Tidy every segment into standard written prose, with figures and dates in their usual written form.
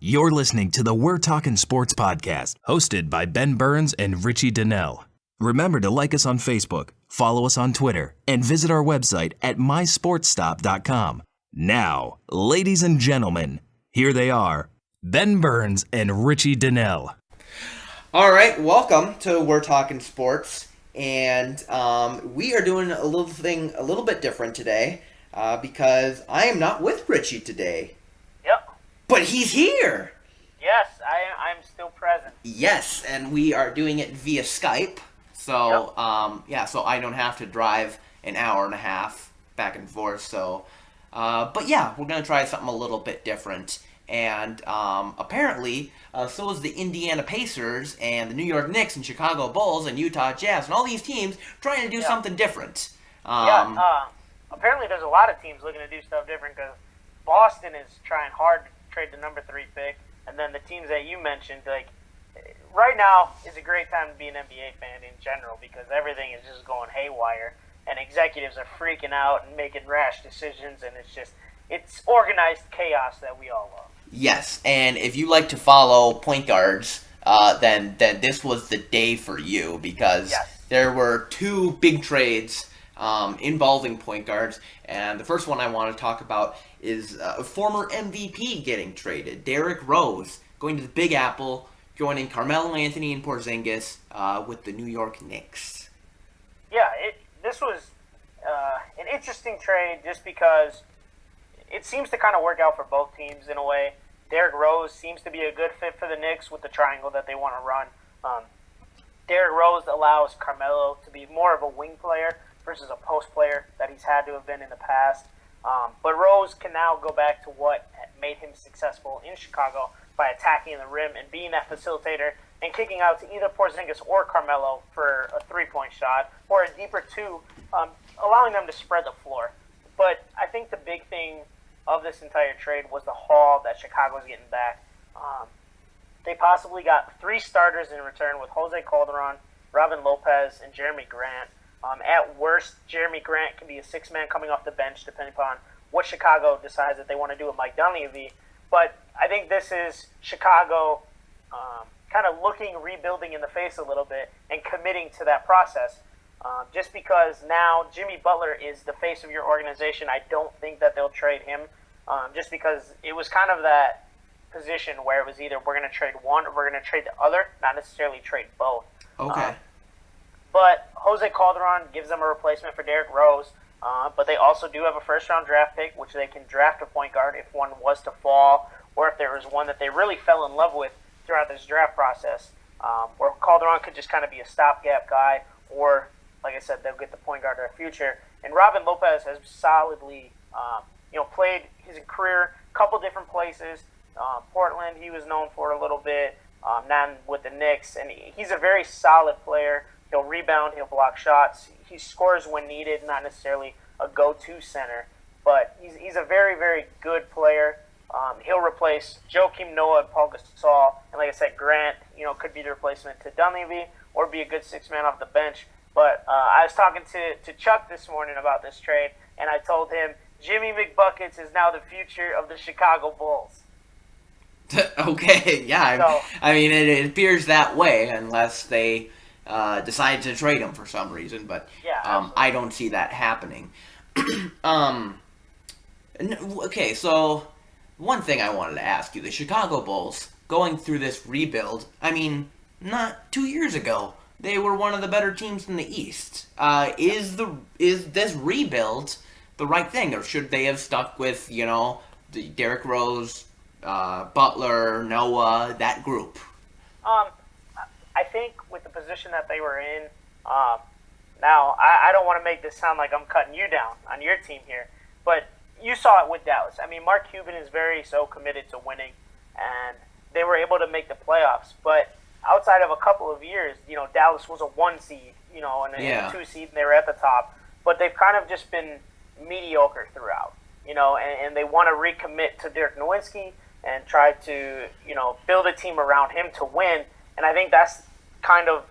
You're listening to the We're Talking Sports podcast, hosted by Ben Burns and Richie Donnell. Remember to like us on Facebook, follow us on Twitter, and visit our website at mysportstop.com. Now, ladies and gentlemen, here they are, Ben Burns and Richie Donnell. All right, welcome to We're Talking Sports, and we are doing a little bit different today because I am not with Richie today. Yep. But he's here. Yes, I'm still present. Yes, and we are doing it via Skype. So, so I don't have to drive an hour and a half back and forth. So, but yeah, we're going to try something a little bit different. And apparently, so is the Indiana Pacers and the New York Knicks and Chicago Bulls and Utah Jazz and all these teams trying to do something different. Apparently there's a lot of teams looking to do stuff different because Boston is trying hard to trade the number 3 pick. And then the teams that you mentioned, like, right now is a great time to be an NBA fan in general because everything is just going haywire and executives are freaking out and making rash decisions, and it's organized chaos that we all love. Yes, and if you like to follow point guards, then this was the day for you because there were 2 big trades involving point guards, and the first one I want to talk about is a former MVP getting traded, Derrick Rose, going to the Big Apple, joining Carmelo Anthony and Porzingis with the New York Knicks. Yeah, this was an interesting trade just because it seems to kind of work out for both teams in a way. Derrick Rose seems to be a good fit for the Knicks with the triangle that they want to run. Derrick Rose allows Carmelo to be more of a wing player versus a post player that he's had to have been in the past. But Rose can now go back to what made him successful in Chicago by attacking the rim and being that facilitator and kicking out to either Porzingis or Carmelo for a 3-point shot or a deeper 2, allowing them to spread the floor. But I think the big thing of this entire trade was the haul that Chicago's getting back. They possibly got 3 starters in return with Jose Calderon, Robin Lopez, and Jeremy Grant. At worst, Jeremy Grant can be a 6-man coming off the bench, depending upon what Chicago decides that they want to do with Mike Dunleavy. But I think this is Chicago kind of rebuilding in the face a little bit and committing to that process. Just because now Jimmy Butler is the face of your organization, I don't think that they'll trade him. Just because it was kind of that position where it was either we're going to trade one or we're going to trade the other, not necessarily trade both. Okay. But Jose Calderon gives them a replacement for Derrick Rose. But they also do have a first-round draft pick, which they can draft a point guard if one was to fall, or if there was one that they really fell in love with throughout this draft process, where Calderon could just kind of be a stopgap guy, or, like I said, they'll get the point guard of their future. And Robin Lopez has solidly, played his career a couple different places. Portland, he was known for a little bit, now with the Knicks, and he's a very solid player. He'll rebound, he'll block shots. He scores when needed, not necessarily a go-to center. But he's a very, very good player. He'll replace Joakim Noah and Paul Gasol. And like I said, Grant, could be the replacement to Dunleavy or be a good 6-man off the bench. But I was talking to Chuck this morning about this trade, and I told him Jimmy McBuckets is now the future of the Chicago Bulls. Okay, yeah. I mean, it appears that way unless they decide to trade him for some reason, but I don't see that happening. Okay, so one thing I wanted to ask you, the Chicago Bulls going through this rebuild, I mean, not 2 years ago, they were one of the better teams in the East. Is this rebuild the right thing, or should they have stuck with, the Derrick Rose, Butler, Noah, that group? I think with the position that they were in, now I don't want to make this sound like I'm cutting you down on your team here, but you saw it with Dallas. I mean, Mark Cuban is so committed to winning, and they were able to make the playoffs. But outside of a couple of years, Dallas was a 1 seed, and a 2 seed, and they were at the top. But they've kind of just been mediocre throughout, and they want to recommit to Dirk Nowitzki and try to, build a team around him to win. And I think that's kind of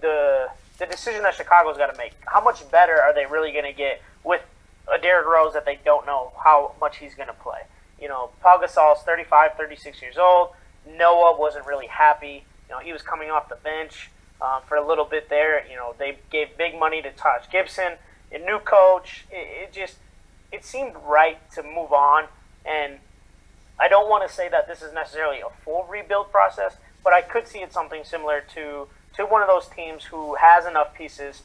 the decision that Chicago's got to make. How much better are they really going to get with a Derrick Rose that they don't know how much he's going to play? Paul Gasol's 35, 36 years old. Noah wasn't really happy. He was coming off the bench for a little bit there. They gave big money to Taj Gibson, a new coach. It seemed right to move on. And I don't want to say that this is necessarily a full rebuild process, but I could see it something similar to one of those teams who has enough pieces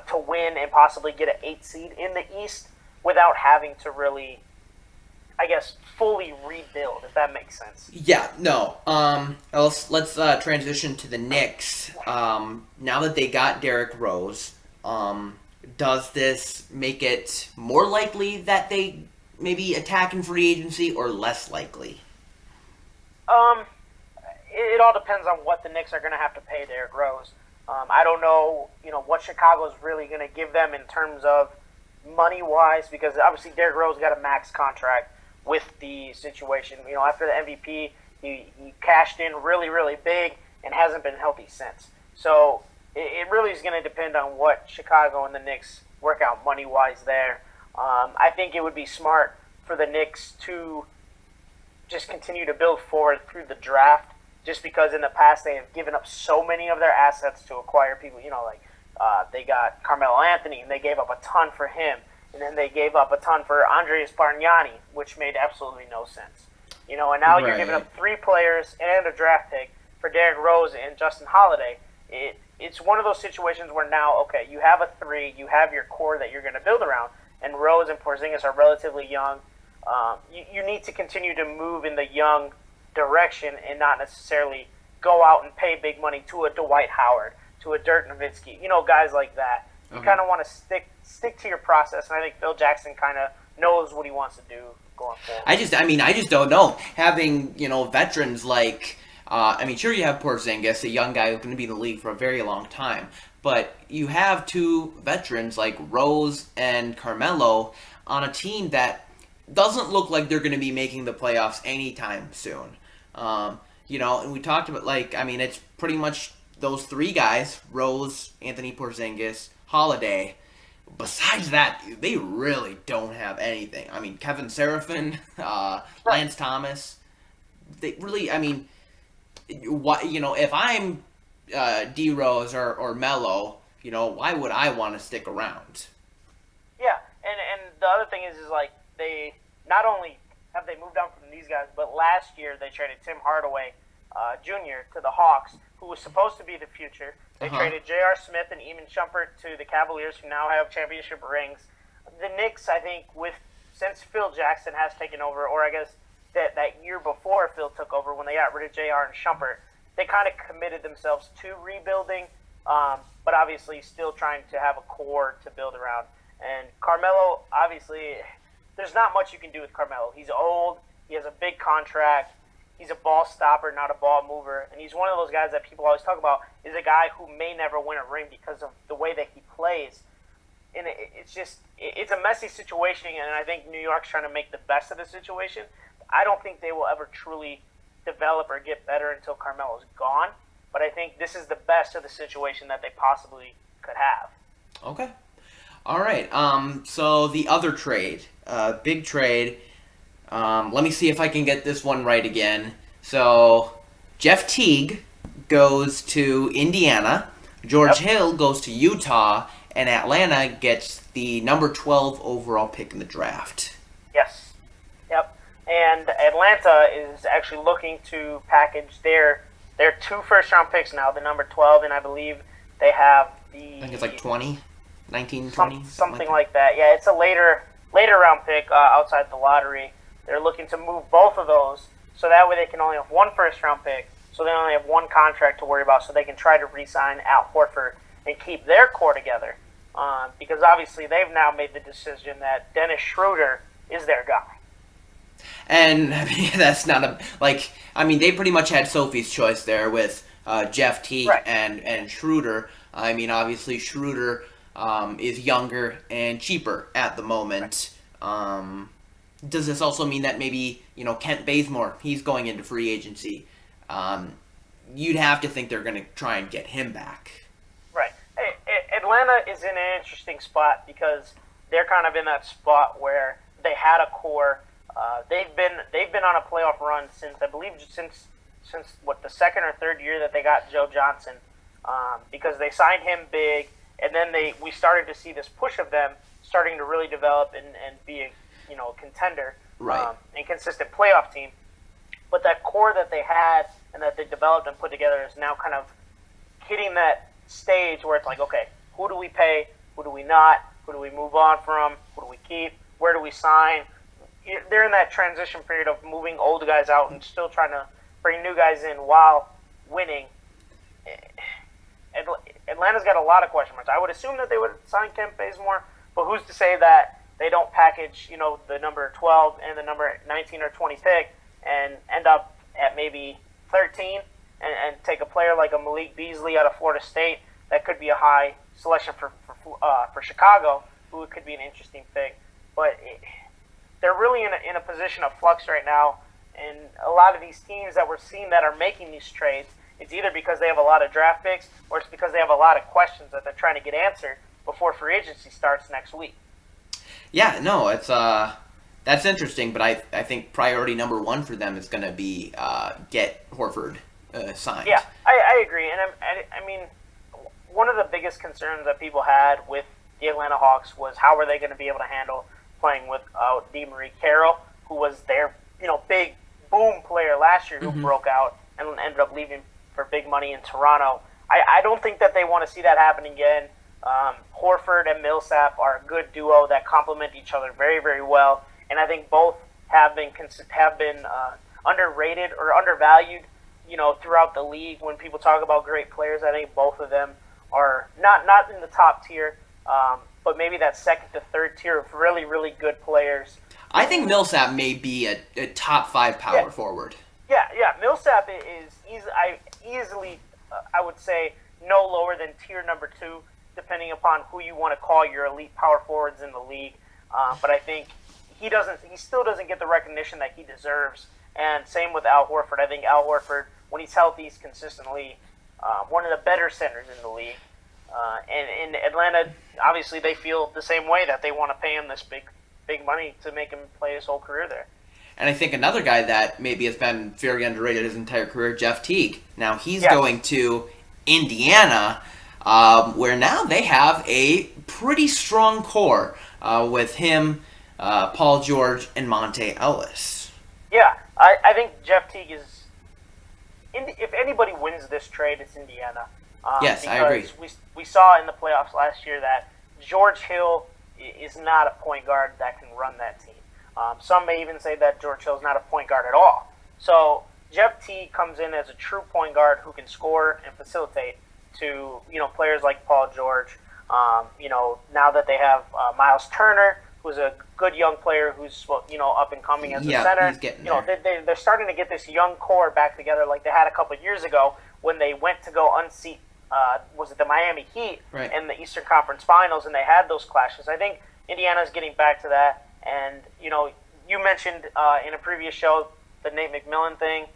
to win and possibly get an 8 seed in the East without having to really, I guess, fully rebuild, if that makes sense. Yeah, no. Let's transition to the Knicks. Now that they got Derrick Rose, does this make it more likely that they maybe attack in free agency or less likely? It all depends on what the Knicks are going to have to pay Derrick Rose. I don't know, what Chicago's really going to give them in terms of money-wise, because obviously Derrick Rose got a max contract with the situation. After the MVP, he cashed in really, really big and hasn't been healthy since. So it really is going to depend on what Chicago and the Knicks work out money-wise there. I think it would be smart for the Knicks to just continue to build forward through the draft, just because in the past they have given up so many of their assets to acquire people. They got Carmelo Anthony, and they gave up a ton for him. And then they gave up a ton for Andreas Bargnani, which made absolutely no sense. And now you're giving up 3 players and a draft pick for Derrick Rose and Justin Holiday. It's one of those situations where now, okay, you have a 3, you have your core that you're going to build around, and Rose and Porzingis are relatively young. You need to continue to move in the young direction and not necessarily go out and pay big money to a Dwight Howard, to a Dirk Nowitzki, guys like that. You kind of want to stick to your process, and I think Phil Jackson kind of knows what he wants to do going forward. I just don't know. Having, veterans like, sure you have Porzingis, a young guy who's going to be in the league for a very long time, but you have 2 veterans like Rose and Carmelo on a team that doesn't look like they're going to be making the playoffs anytime soon. And we talked about, it's pretty much those 3 guys, Rose, Anthony Porzingis, Holiday. Besides that, they really don't have anything. Kevin Seraphin, Lance Thomas, they really, if I'm D Rose or Melo, why would I want to stick around? Yeah, and the other thing is they not only have they moved on from these guys, but last year they traded Tim Hardaway Jr. to the Hawks, who was supposed to be the future. They traded J.R. Smith and Eamon Shumpert to the Cavaliers, who now have championship rings. The Knicks, I think, since Phil Jackson has taken over, or I guess that year before Phil took over when they got rid of J.R. and Shumpert, they kind of committed themselves to rebuilding, but obviously still trying to have a core to build around. And Carmelo, obviously, there's not much you can do with Carmelo. He's old. He has a big contract. He's a ball stopper, not a ball mover. And he's one of those guys that people always talk about is a guy who may never win a ring because of the way that he plays. And it's a messy situation, and I think New York's trying to make the best of the situation. I don't think they will ever truly develop or get better until Carmelo's gone. But I think this is the best of the situation that they possibly could have. Okay. All right. So the other trade, big trade. Let me see if I can get this one right again. So Jeff Teague goes to Indiana. George Hill goes to Utah. And Atlanta gets the number 12 overall pick in the draft. Yes. Yep. And Atlanta is actually looking to package their 2 first-round picks now, the number 12, and I believe they have the... I think it's like 20, 19, 20. Something like that. Yeah, it's a later round pick outside the lottery. They're looking to move both of those, so that way they can only have 1 first-round pick, so they only have 1 contract to worry about, so they can try to re-sign Al Horford and keep their core together. Because obviously they've now made the decision that Dennis Schroeder is their guy. And that's not they pretty much had Sophie's choice there with Jeff Teague and Schroeder. Obviously Schroeder is younger and cheaper at the moment. Does this also mean that maybe, Kent Bazemore, he's going into free agency? You'd have to think they're going to try and get him back. Right. Atlanta is in an interesting spot because they're kind of in that spot where they had a core. They've been on a playoff run since, I believe, since what, the second or third year that they got Joe Johnson, because they signed him big, and then we started to see this push of them starting to really develop and be a contender, right, and consistent playoff team. But that core that they had and that they developed and put together is now kind of hitting that stage where it's like, okay, who do we pay? Who do we not? Who do we move on from? Who do we keep? Where do we sign? They're in that transition period of moving old guys out and still trying to bring new guys in while winning. Atlanta's got a lot of question marks. I would assume that they would sign Kent Bazemore, but who's to say that they don't package, the number 12 and the number 19 or 20 pick and end up at maybe 13 and take a player like a Malik Beasley out of Florida State that could be a high selection for Chicago, who could be an interesting pick. But they're really in a position of flux right now, and a lot of these teams that we're seeing that are making these trades, it's either because they have a lot of draft picks or it's because they have a lot of questions that they're trying to get answered before free agency starts next week. Yeah, no, it's that's interesting, but I think priority number one for them is going to be get Horford signed. Yeah, I agree, and I mean, one of the biggest concerns that people had with the Atlanta Hawks was how were they going to be able to handle playing without DeMarie Carroll, who was their big boom player last year, who broke out and ended up leaving for big money in Toronto. I don't think that they want to see that happen again. Horford and Millsap are a good duo that complement each other very, very well, and I think both have been underrated or undervalued, throughout the league. When people talk about great players, I think both of them are not in the top tier, but maybe that second to third tier of really, really good players. I think Millsap may be a top 5 power forward. Yeah. Millsap is easily, I would say, no lower than tier number 2, depending upon who you want to call your elite power forwards in the league. But I think he still doesn't get the recognition that he deserves. And same with Al Horford. I think Al Horford, when he's healthy, is consistently one of the better centers in the league. And in Atlanta, obviously, they feel the same way, that they want to pay him this big money to make him play his whole career there. And I think another guy that maybe has been very underrated his entire career, Jeff Teague. Now he's going to Indiana, where now they have a pretty strong core with him, Paul George, and Monte Ellis. Yeah, I think Jeff Teague is. If anybody wins this trade, it's Indiana. Yes, I agree. We saw in the playoffs last year that George Hill is not a point guard that can run that team. Some may even say that George Hill is not a point guard at all. So Jeff Teague comes in as a true point guard who can score and facilitate to players like Paul George. Now that they have Miles Turner, who's a good young player who's up and coming as a center. He's getting there. They're starting to get this young core back together like they had a couple of years ago when they went to go unseat was it the Miami Heat in the Eastern Conference Finals, and they had those clashes. I think Indiana's getting back to that, and you mentioned in a previous show the Nate McMillan thing.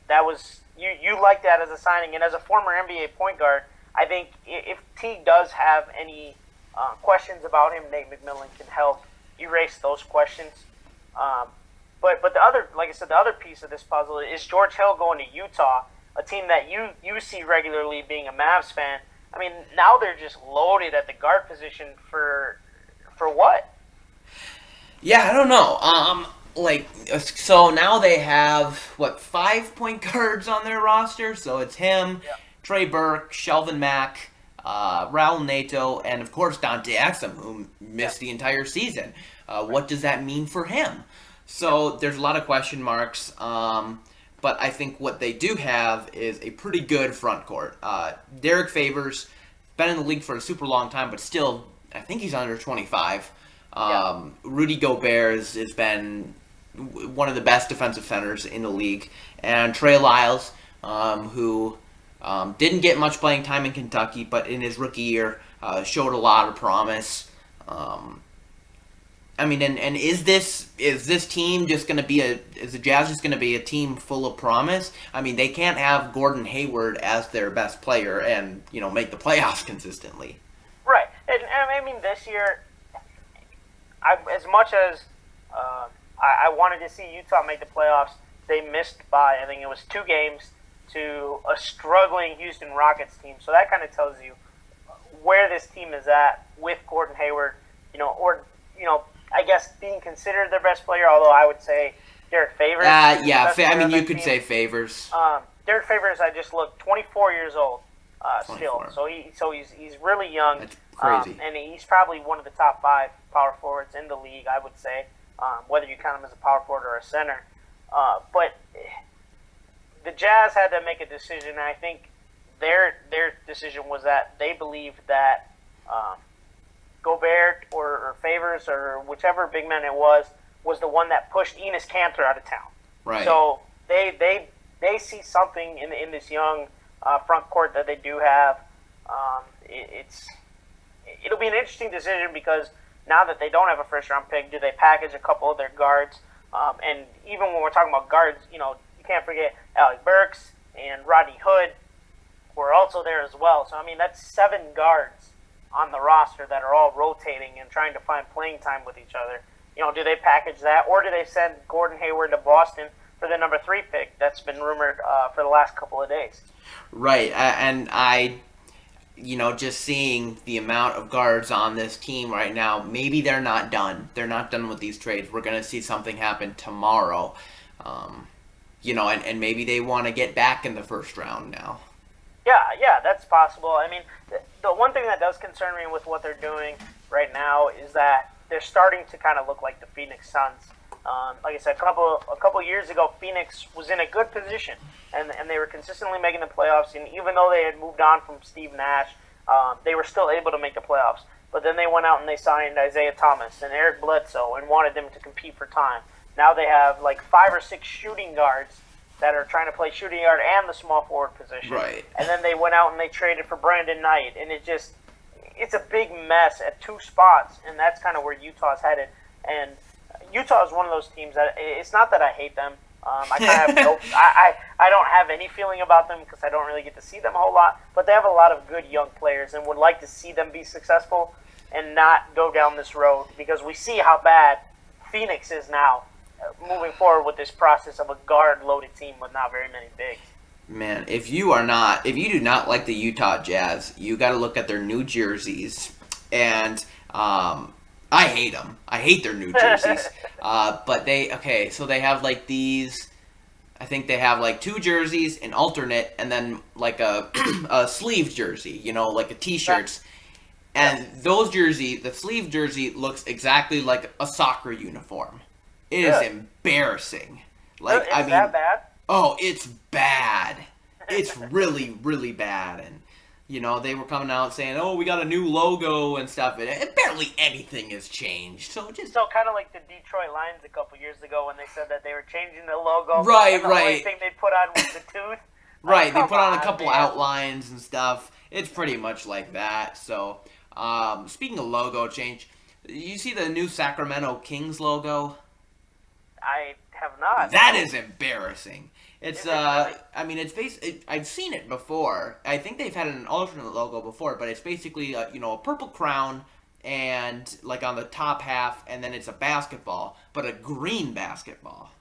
That was you liked that as a signing, and as a former NBA point guard, I think if Teague does have any questions about him, Nate McMillan can help erase those questions. But the other, like I said, the other piece of this puzzle is George Hill going to Utah, a team that you see regularly being a Mavs fan. I mean, now they're just loaded at the guard position for what? Yeah, I don't know. So now they have 5 point guards on their roster. So it's him, Trey Burke, Shelvin Mack, Raul Neto, and of course Dante Exum, who missed the entire season. What does that mean for him? So there's a lot of question marks. But I think what they do have is a pretty good front court. Derek Favors, been in the league for a super long time, but still, I think he's under 25. Rudy Gobert has been one of the best defensive centers in the league. And Trey Lyles, who didn't get much playing time in Kentucky, but in his rookie year showed a lot of promise. I mean, and is this team just going to be is the Jazz just going to be a team full of promise? I mean, they can't have Gordon Hayward as their best player and make the playoffs consistently. Right, and I mean this year, as much as I wanted to see Utah make the playoffs. They missed by, I think it was 2 games to a struggling Houston Rockets team. So that kind of tells you where this team is at with Gordon Hayward, I guess being considered their best player, although I would say Derek Favors. You could say Favors. Derek Favors, I just looked, 24 years old still. So he's really young. That's crazy. And he's probably one of the top 5 power forwards in the league, I would say, whether you count him as a power forward or a center. But the Jazz had to make a decision, and I think their decision was that they believed that Gobert or Favors or whichever big man it was the one that pushed Enes Kanter out of town. Right. So they see something in this young front court that they do have. It'll be an interesting decision because now that they don't have a first-round pick, do they package a couple of their guards? And even when we're talking about guards, you can't forget Alec Burks and Rodney Hood were also there as well. So, I mean, that's 7 guards on the roster that are all rotating and trying to find playing time with each other. Do they package that, or do they send Gordon Hayward to Boston for the number 3 pick that's been rumored for the last couple of days? Right, and just seeing the amount of guards on this team right now, maybe they're not done. They're not done with these trades. We're going to see something happen tomorrow. And maybe they want to get back in the first round now. Yeah, that's possible. I mean, the one thing that does concern me with what they're doing right now is that they're starting to kind of look like the Phoenix Suns. Like I said, a couple years ago, Phoenix was in a good position, and they were consistently making the playoffs. And even though they had moved on from Steve Nash, they were still able to make the playoffs. But then they went out and they signed Isaiah Thomas and Eric Bledsoe and wanted them to compete for time. Now they have like 5 or 6 shooting guards that are trying to play shooting guard and the small forward position. Right. And then they went out and they traded for Brandon Knight, and it's a big mess at 2 spots, and that's kind of where Utah's headed. And Utah is one of those teams that it's not that I hate them. I don't have any feeling about them because I don't really get to see them a whole lot. But they have a lot of good young players, and would like to see them be successful and not go down this road because we see how bad Phoenix is now, moving forward with this process of a guard-loaded team with not very many bigs. Man, if you do not like the Utah Jazz, you got to look at their new jerseys, and I hate them. I hate their new jerseys. But they have like these. I think they have like 2 jerseys, an alternate, and then like a sleeve jersey. Like a t-shirts. And those jerseys, the sleeve jersey looks exactly like a soccer uniform. It is embarrassing. Is that bad? Oh, it's bad. It's really, really bad. And, they were coming out saying, oh, we got a new logo and stuff. And barely anything has changed. So kind of like the Detroit Lions a couple years ago when they said that they were changing the logo. Right. The only thing they put on was the tooth. Right, they put on a couple outlines and stuff. It's pretty much like that. So, speaking of logo change, you see the new Sacramento Kings logo? I have not. That is embarrassing. It's I've seen it before. I think they've had an alternate logo before, but it's basically a purple crown and like on the top half, and then it's a basketball, but a green basketball.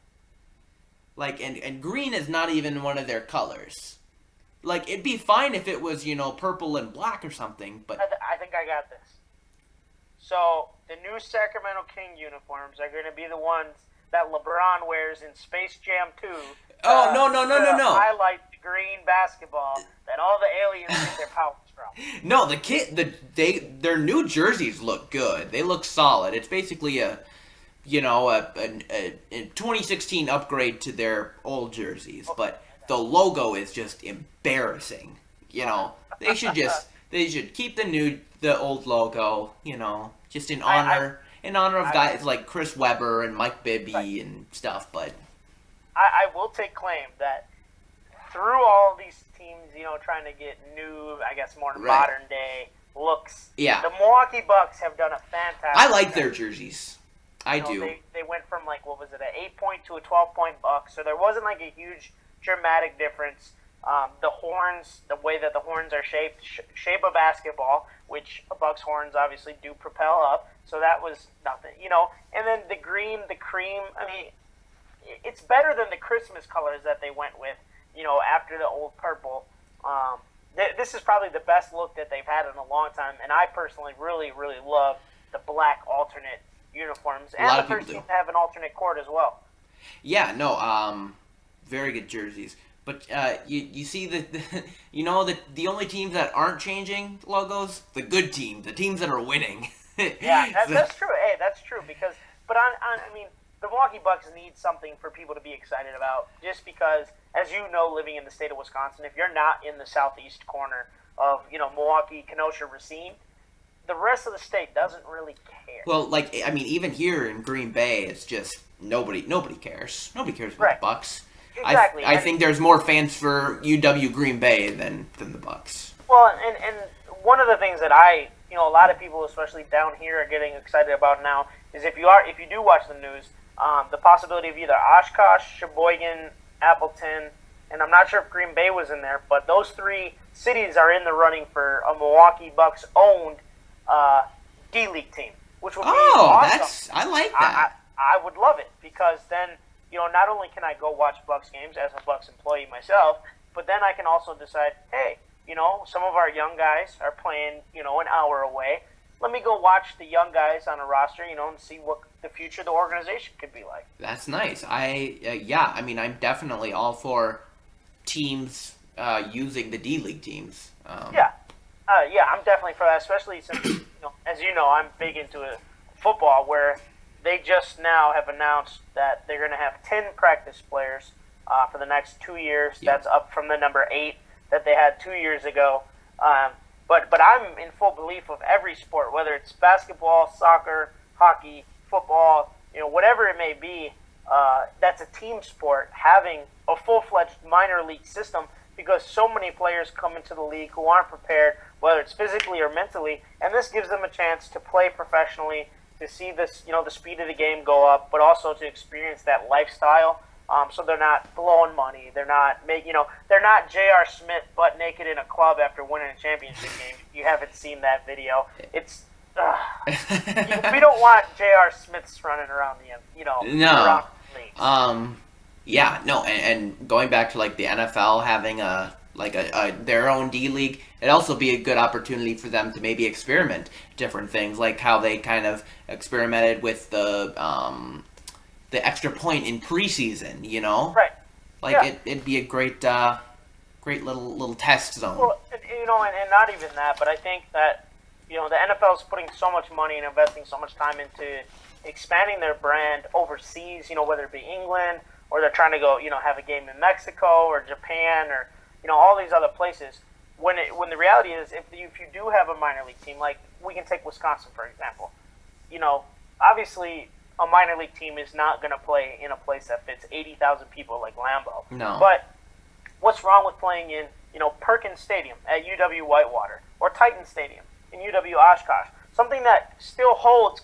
Like and green is not even one of their colors. Like it'd be fine if it was purple and black or something, but I think I got this. So the new Sacramento King uniforms are going to be the ones that LeBron wears in Space Jam 2. No. Highlight the green basketball that all the aliens get their powers from. No, their new jerseys look good. They look solid. It's basically a 2016 upgrade to their old jerseys, but the logo is just embarrassing. They should keep the old logo. Just in honor of guys like Chris Webber and Mike Bibby and stuff, but I will take claim that through all these teams, trying to get new, I guess, more modern day looks, the Milwaukee Bucks have done a fantastic I like their jerseys. I do. They went from an 8-point to a 12-point buck, so there wasn't like a huge dramatic difference. The horns, the way that the horns are shaped, shape a basketball, which a buck's horns obviously do propel up. So that was nothing, And then the green, the cream. I mean, it's better than the Christmas colors that they went with, after the old purple. This is probably the best look that they've had in a long time, and I personally really, really love the black alternate uniforms, and the first team to have an alternate court as well. Yeah, no, very good jerseys. But you see the only teams that aren't changing logos, the good teams, the teams that are winning. Yeah, that's true. Hey, that's true but I mean, the Milwaukee Bucks need something for people to be excited about, just because, as you know, living in the state of Wisconsin, if you're not in the southeast corner of Milwaukee, Kenosha, Racine, the rest of the state doesn't really care. Well, even here in Green Bay, it's just nobody cares. Nobody cares about the Bucks. Exactly. I think there's more fans for UW Green Bay than the Bucks. Well, and one of the things that a lot of people, especially down here, are getting excited about now is if you do watch the news, the possibility of either Oshkosh, Sheboygan, Appleton, and I'm not sure if Green Bay was in there, but those three cities are in the running for a Milwaukee Bucks owned D-League team, which would be awesome. I like that. I would love it, because then not only can I go watch Bucks games as a Bucks employee myself, but then I can also decide, hey, some of our young guys are playing, an hour away. Let me go watch the young guys on a roster, and see what the future of the organization could be like. That's nice. I'm definitely all for teams using the D-League teams. I'm definitely for that, especially since, as you know, I'm big into football, where they just now have announced that they're going to have 10 practice players for the next 2 years. Yep. That's up from the number 8 that they had 2 years ago. But I'm in full belief of every sport, whether it's basketball, soccer, hockey, football, whatever it may be, that's a team sport, having a full-fledged minor league system, because so many players come into the league who aren't prepared, whether it's physically or mentally, and this gives them a chance to play professionally, to see this, the speed of the game go up, but also to experience that lifestyle. So they're not blowing money. They're not they're not J.R. Smith butt naked in a club after winning a championship game. You haven't seen that video. It's we don't want J.R. Smiths running around around the leagues. And going back to the NFL having their own D League, it'd also be a good opportunity for them to maybe experiment different things, like how they kind of experimented with the extra point in preseason, Right. It'd be a great little test zone. Well, and not even that, but I think that the NFL is putting so much money and investing so much time into expanding their brand overseas, whether it be England, or they're trying to go, have a game in Mexico or Japan, or all these other places. When the reality is, if you do have a minor league team, like we can take Wisconsin for example, obviously a minor league team is not going to play in a place that fits 80,000 people like Lambeau. No. But what's wrong with playing in Perkins Stadium at UW Whitewater, or Titan Stadium in UW Oshkosh? Something that still holds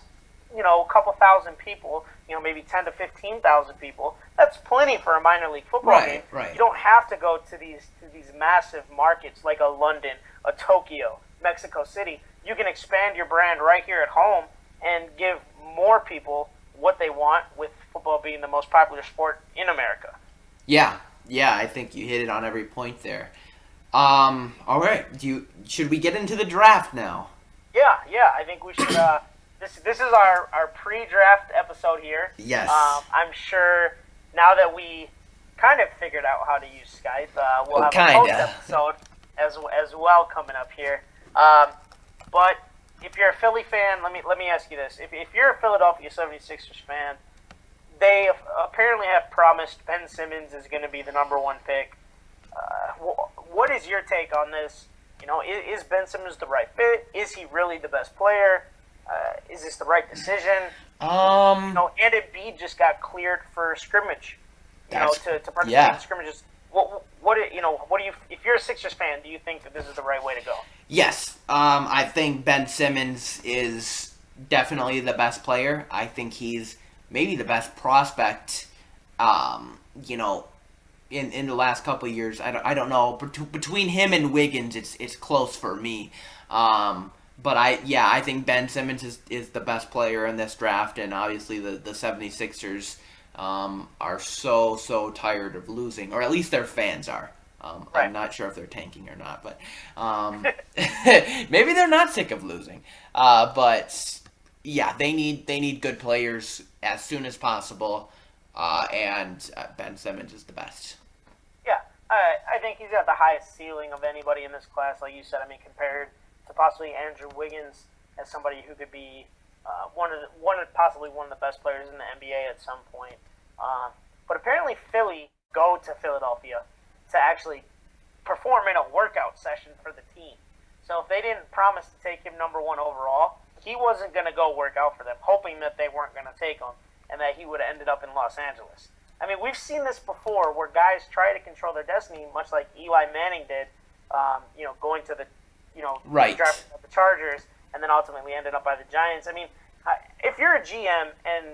a couple thousand people, maybe 10 to 15,000 people. That's plenty for a minor league football game. Right. You don't have to go to these massive markets like a London, a Tokyo, Mexico City. You can expand your brand right here at home and give more people what they want, with football being the most popular sport in America. Yeah, I think you hit it on every point there. All right, should we get into the draft now? Yeah, I think we should. This is our pre-draft episode here. Yes. I'm sure now that we kind of figured out how to use Skype, we'll have a post episode as well coming up here. But if you're a Philly fan, let me ask you this: if you're a Philadelphia 76ers fan, they apparently have promised Ben Simmons is going to be the number 1 pick. What is your take on this? Is Ben Simmons the right fit? Is he really the best player? Is this the right decision? And Embiid just got cleared for scrimmage. To participate in scrimmages. What do you? If you're a Sixers fan, do you think that this is the right way to go? Yes, I think Ben Simmons is definitely the best player. I think he's maybe the best prospect, in the last couple of years. I don't know. Between him and Wiggins, it's close for me. But I think Ben Simmons is the best player in this draft, and obviously the 76ers are so tired of losing, or at least their fans are. Right. I'm not sure if they're tanking or not, but maybe they're not sick of losing. But yeah, they need good players as soon as possible, and Ben Simmons is the best. Yeah, I think he's got the highest ceiling of anybody in this class, like you said. I mean, compared to possibly Andrew Wiggins as somebody who could be possibly one of the best players in the NBA at some point. But apparently Philly go to Philadelphia to actually perform in a workout session for the team. So if they didn't promise to take him number 1 overall, he wasn't going to go work out for them, hoping that they weren't going to take him and that he would have ended up in Los Angeles. I mean, we've seen this before where guys try to control their destiny, much like Eli Manning did, going to the, right. drafting of the Chargers, and then ultimately ended up by the Giants. I mean, if you're a GM and,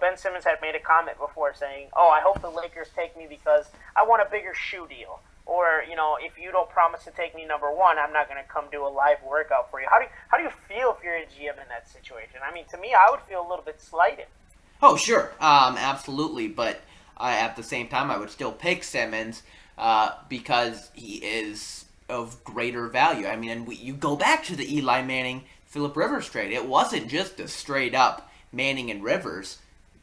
Ben Simmons had made a comment before saying, oh, I hope the Lakers take me because I want a bigger shoe deal. Or, if you don't promise to take me number 1, I'm not going to come do a live workout for you. How do you feel if you're a GM in that situation? I mean, to me, I would feel a little bit slighted. Oh, sure. Absolutely. But at the same time, I would still pick Simmons because he is of greater value. I mean, and you go back to the Eli Manning, Phillip Rivers trade. It wasn't just a straight up Manning and Rivers.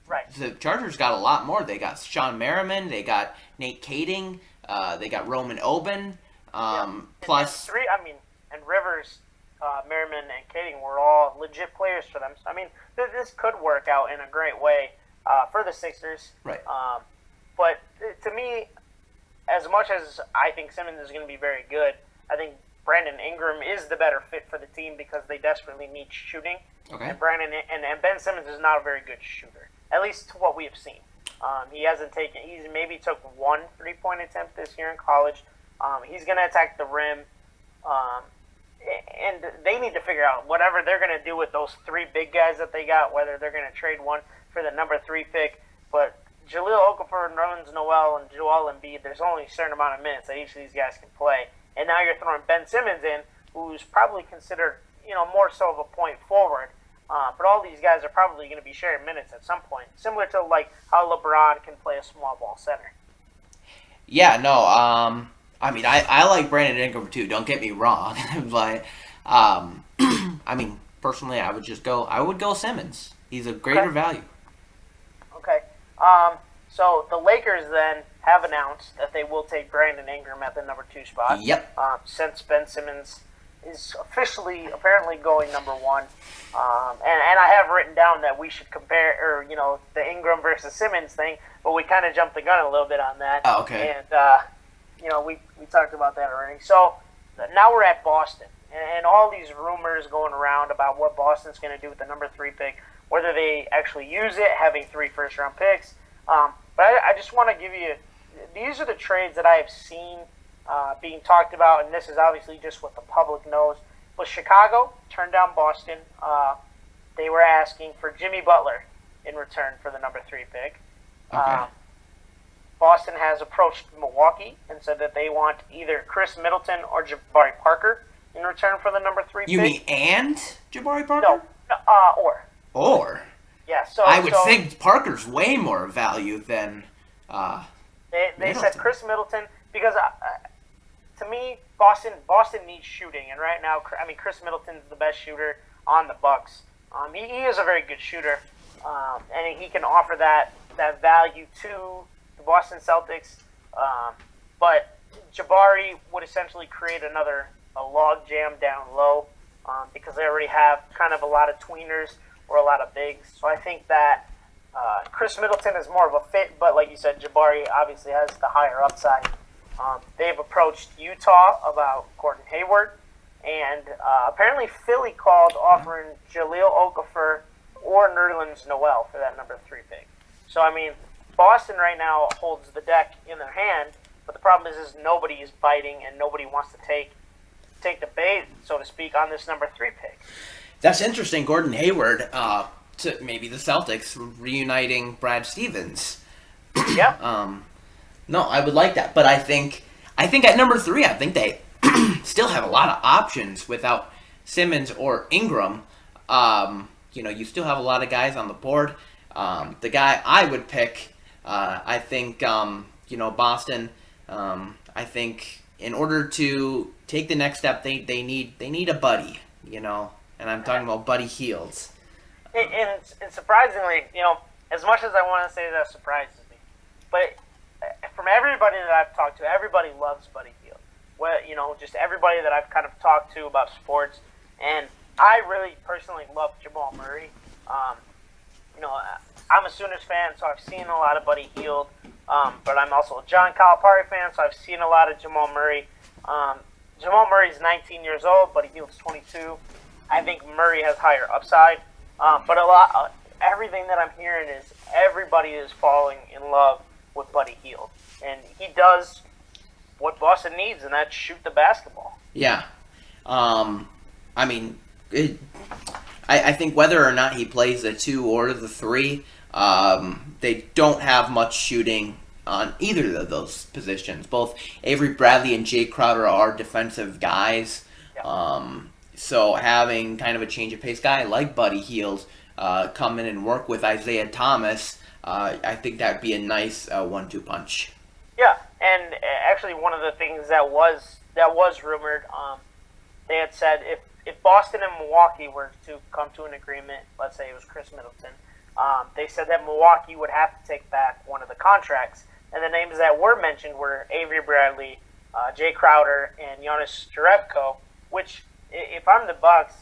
Right. The Chargers got a lot more. They got Sean Merriman. They got Nate Kading. They got Roman Oben. Plus, and Rivers, Merriman, and Kading were all legit players for them. So, I mean, this could work out in a great way for the Sixers. Right. But to me, as much as I think Simmons is going to be very good, I think Brandon Ingram is the better fit for the team because they desperately need shooting. Okay. And Ben Simmons is not a very good shooter, at least to what we have seen. He's maybe took 1 3-point attempt this year in college. He's going to attack the rim. And they need to figure out whatever they're going to do with those 3 big guys that they got, whether they're going to trade one for the number 3 pick. But Jahlil Okafor, Nerlens Noel, and Joel Embiid, there's only a certain amount of minutes that each of these guys can play. And now you're throwing Ben Simmons in, who's probably considered, more so of a point forward. But all these guys are probably going to be sharing minutes at some point, similar to like how LeBron can play a small ball center. Yeah, no. I mean, I like Brandon Ingram too. Don't get me wrong, but I mean, personally, I would go Simmons. He's a greater value. Okay. So the Lakers then have announced that they will take Brandon Ingram at the number 2 spot. Yep. Since Ben Simmons is officially apparently going number 1. And I have written down that we should compare, the Ingram versus Simmons thing, but we kind of jumped the gun a little bit on that. Oh, okay. And, we talked about that already. So now we're at Boston. And all these rumors going around about what Boston's going to do with the number 3 pick, whether they actually use it, having 3 first-round picks. But I just want to give you, these are the trades that I have seen being talked about, and this is obviously just what the public knows. But Chicago turned down Boston. They were asking for Jimmy Butler in return for the number 3 pick. Okay. Boston has approached Milwaukee and said that they want either Chris Middleton or Jabari Parker in return for the number 3 You pick. mean and Jabari Parker? No, or. Or? Yeah, I would think Parker's way more value than They said Chris Middleton because to me, Boston needs shooting, and right now, Chris Middleton's the best shooter on the Bucks. He is a very good shooter, and he can offer that value to the Boston Celtics. But Jabari would essentially create a log jam down low because they already have kind of a lot of tweeners or a lot of bigs. So I think that Chris Middleton is more of a fit, but like you said, Jabari obviously has the higher upside. They've approached Utah about Gordon Hayward, and apparently Philly called offering Jahlil Okafor or Nerlens Noel for that number 3 pick. So, Boston right now holds the deck in their hand, but the problem is nobody is biting and nobody wants to take the bait, so to speak, on this number 3 pick. That's interesting. Gordon Hayward to maybe the Celtics reuniting Brad Stevens. Yep. No, I would like that, but I think at number 3, I think they still have a lot of options without Simmons or Ingram. You still have a lot of guys on the board. The guy I would pick, I think, Boston. I think in order to take the next step, they need a buddy, and I'm talking about Buddy Hields. And surprisingly, as much as I want to say that surprises me, but from everybody that I've talked to, everybody loves Buddy Hield. Well, just everybody that I've kind of talked to about sports, and I really personally love Jamal Murray. I'm a Sooners fan, so I've seen a lot of Buddy Hield, but I'm also a John Calipari fan, so I've seen a lot of Jamal Murray. Jamal Murray's 19 years old, Buddy Hield's 22. I think Murray has higher upside, but everything that I'm hearing is everybody is falling in love with Buddy Hield, and he does what Boston needs, and that's shoot the basketball. Yeah. I think whether or not he plays the 2 or the 3, they don't have much shooting on either of those positions. Both Avery Bradley and Jay Crowder are defensive guys. Yeah. So having kind of a change of pace guy like Buddy Hield come in and work with Isaiah Thomas, I think that would be a nice 1-2 punch. Yeah, and actually one of the things that was rumored, they had said if Boston and Milwaukee were to come to an agreement, let's say it was Chris Middleton, they said that Milwaukee would have to take back one of the contracts. And the names that were mentioned were Avery Bradley, Jay Crowder, and Jonas Jerebko, which, if I'm the Bucks,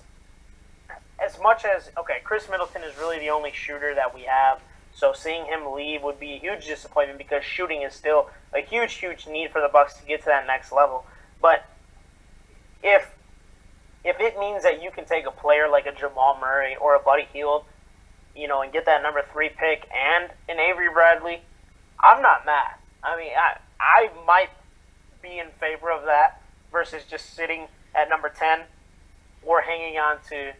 as much as, Chris Middleton is really the only shooter that we have, so seeing him leave would be a huge disappointment because shooting is still a huge, huge need for the Bucks to get to that next level. But if it means that you can take a player like a Jamal Murray or a Buddy Hield, and get that number 3 pick and an Avery Bradley, I'm not mad. I mean, I might be in favor of that versus just sitting at number 10 or hanging on to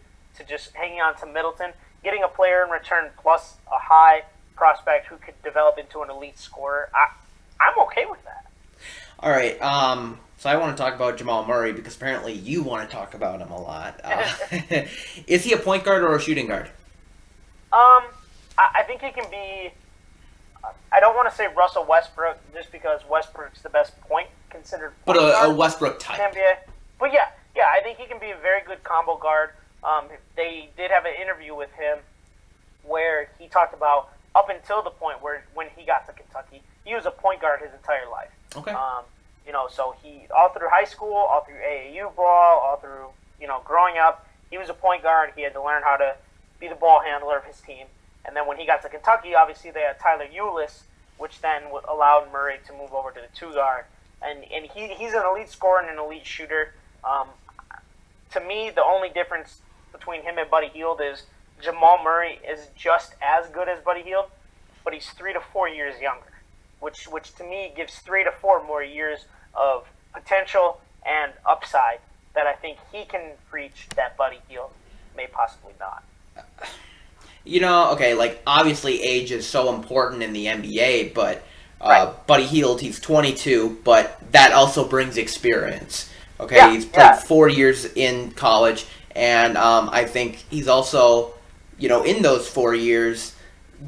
Middleton, getting a player in return plus a high prospect who could develop into an elite scorer. I'm okay with that. All right. So I want to talk about Jamal Murray because apparently you want to talk about him a lot. Is he a point guard or a shooting guard? I think he can be. I don't want to say Russell Westbrook just because Westbrook's the best point considered. But a Westbrook type. NBA. But yeah, I think he can be a very good combo guard. They did have an interview with him where he talked about up until the point where when he got to Kentucky, he was a point guard his entire life. Okay. So he all through high school, all through AAU ball, all through growing up, he was a point guard. He had to learn how to be the ball handler of his team. And then when he got to Kentucky, obviously they had Tyler Ulis, which then allowed Murray to move over to the 2 guard. And he's an elite scorer and an elite shooter. To me, the only difference between him and Buddy Hield is Jamal Murray is just as good as Buddy Hield, but he's 3 to 4 years younger, which to me gives 3 to 4 more years of potential and upside that I think he can reach that Buddy Hield may possibly not. Obviously age is so important in the NBA, but right. Buddy Hield, he's 22, but that also brings experience. Okay, yeah, he's played 4 years in college, and I think he's also, in those 4 years,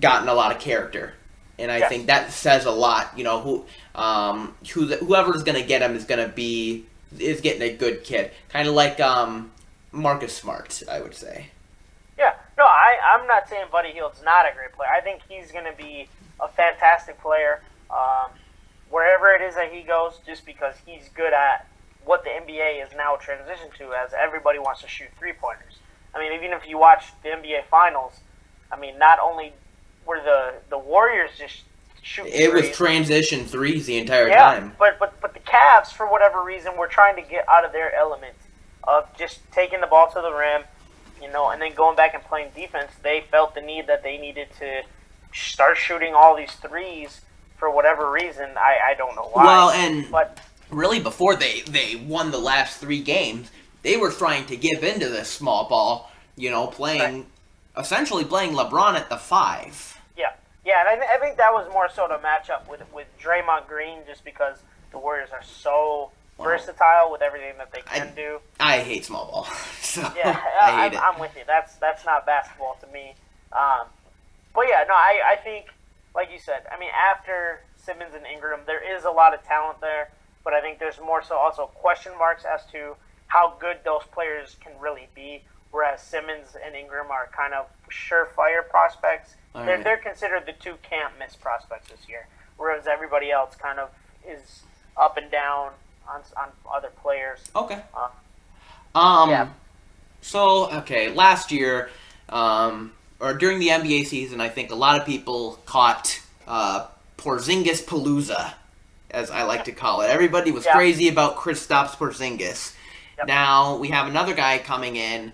gotten a lot of character. And I think that says a lot. Whoever's going to get him is getting a good kid. Kind of like Marcus Smart, I would say. Yeah, no, I'm not saying Buddy Hield's not a great player. I think he's going to be a fantastic player wherever it is that he goes, just because he's good at what the NBA is now transitioned to, as everybody wants to shoot 3-pointers. I mean, even if you watch the NBA Finals, I mean, not only were the Warriors just shooting it was transition threes the entire time. But the Cavs, for whatever reason, were trying to get out of their element of just taking the ball to the rim, and then going back and playing defense. They felt the need that they needed to start shooting all these threes for whatever reason. I don't know why. But really, before they won the last 3 games, they were trying to give into this small ball, essentially playing LeBron at the 5. Yeah, Yeah, and I think that was more so the matchup with Draymond Green, just because the Warriors are so versatile with everything that they can do. I hate small ball, so Yeah, I hate it. I'm with you. That's not basketball to me. But yeah, no, I think, like you said, I mean, after Simmons and Ingram, there is a lot of talent there, but I think there's more so also question marks as to how good those players can really be, whereas Simmons and Ingram are kind of surefire prospects. They're considered the two can't-miss prospects this year, whereas everybody else kind of is up and down on other players. Okay. Yeah. So, okay, last year, or during the NBA season, I think a lot of people caught Porzingis Palooza, as I like to call it. Everybody was crazy about Kristaps Porzingis. Yep. Now we have another guy coming in,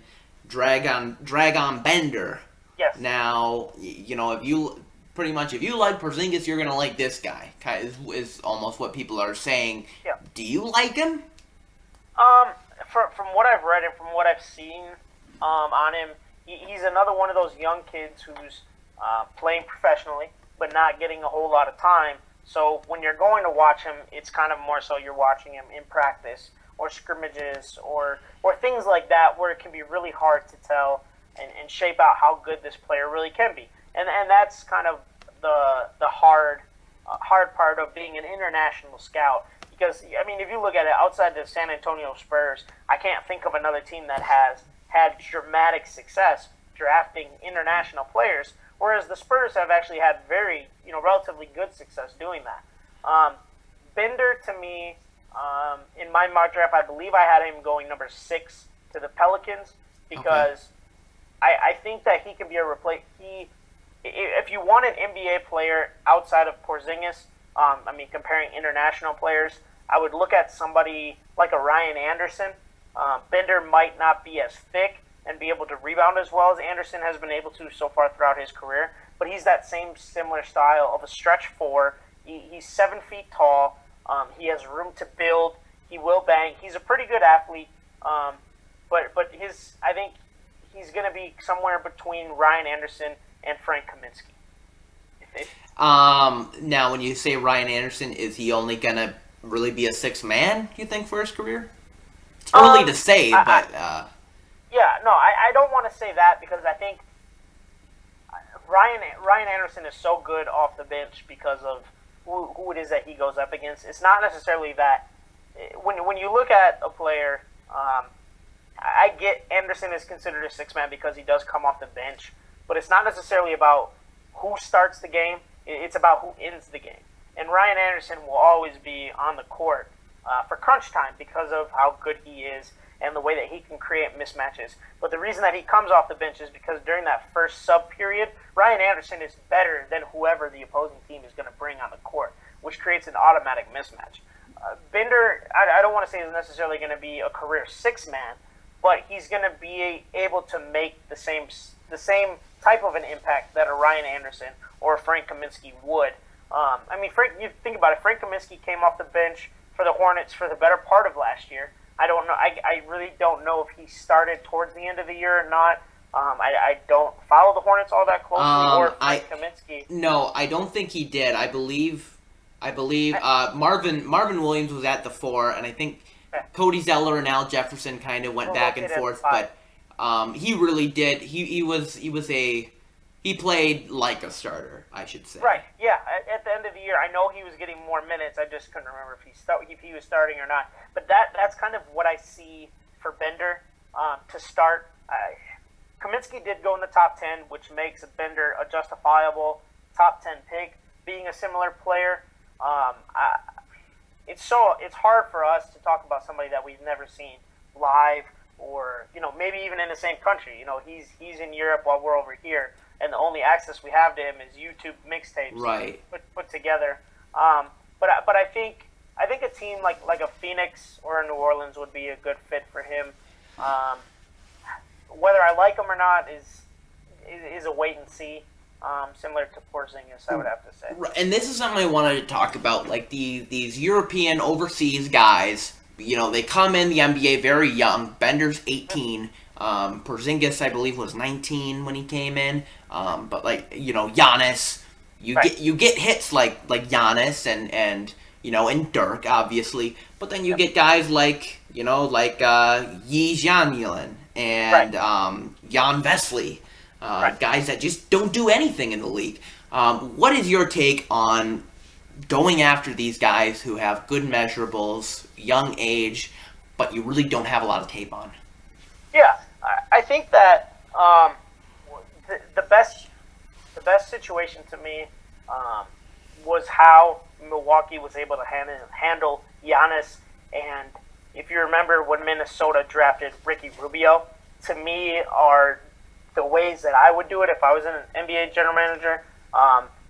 Dragon Bender. Yes. Now, you know, if you like Porzingis, you're gonna like this guy. Is almost what people are saying. Yeah. Do you like him? From what I've read and from what I've seen on him, he's another one of those young kids who's playing professionally, but not getting a whole lot of time. So when you're going to watch him, it's kind of more so you're watching him in practice or scrimmages or things like that, where it can be really hard to tell and shape out how good this player really can be. And that's kind of the hard part of being an international scout. Because, I mean, if you look at it, outside the San Antonio Spurs, I can't think of another team that has had dramatic success drafting international players, whereas the Spurs have actually had very, relatively good success doing that. Bender, to me, in my mock draft, I believe I had him going number 6 to the Pelicans, because I think that he can be a replace. If you want an NBA player outside of Porzingis, comparing international players, I would look at somebody like a Ryan Anderson. Bender might not be as thick and be able to rebound as well as Anderson has been able to so far throughout his career, but he's that same similar style of a stretch 4. He's 7 feet tall. He has room to build. He will bang. He's a pretty good athlete, but I think he's going to be somewhere between Ryan Anderson and Frank Kaminsky. Now, when you say Ryan Anderson, is he only gonna really be a 6th man, you think, for his career? It's early to say, but I don't want to say that, because I think Ryan Anderson is so good off the bench because of who it is that he goes up against. It's not necessarily that when you look at a player, I get Anderson is considered a 6th man because he does come off the bench, but it's not necessarily about who starts the game. It's about who ends the game. And Ryan Anderson will always be on the court for crunch time because of how good he is and the way that he can create mismatches. But the reason that he comes off the bench is because during that first sub period, Ryan Anderson is better than whoever the opposing team is going to bring on the court, which creates an automatic mismatch. Bender, I don't want to say is necessarily going to be a career 6th man, but he's going to be able to make the same type of an impact that a Ryan Anderson or a Frank Kaminsky would. You think about it, Frank Kaminsky came off the bench for the Hornets for the better part of last year. I don't know. I really don't know if he started towards the end of the year or not. I don't follow the Hornets all that closely, or Frank Kaminsky. No, I don't think he did. I believe Marvin Williams was at the 4, and I think Cody Zeller and Al Jefferson kind of went back and forth, but he really did. He played like a starter, I should say. Right. Yeah. At the end of the year, I know he was getting more minutes. I just couldn't remember if he was starting or not. But that's kind of what I see for Bender to start. Kaminsky did go in the top 10, which makes Bender a justifiable top 10 pick. Being a similar player, it's hard for us to talk about somebody that we've never seen live, or maybe even in the same country. He's in Europe while we're over here, and the only access we have to him is YouTube mixtapes put together. But I think a team like a Phoenix or a New Orleans would be a good fit for him. Whether I like him or not is a wait and see. Similar to Porzingis, I would have to say. And this is something I wanted to talk about, like these European overseas guys. They come in the NBA very young. Bender's 18. Porzingis, I believe, was 19 when he came in. But Giannis, You get hits like Giannis and and Dirk obviously, but then you get guys like Yi Jianyuan and Jan Vesley, guys that just don't do anything in the league. What is your take on going after these guys who have good measurables, young age, but you really don't have a lot of tape on? Yeah, I think that the best situation to me was how Milwaukee was able to handle Giannis. And if you remember when Minnesota drafted Ricky Rubio, to me are the ways that I would do it if I was an NBA general manager.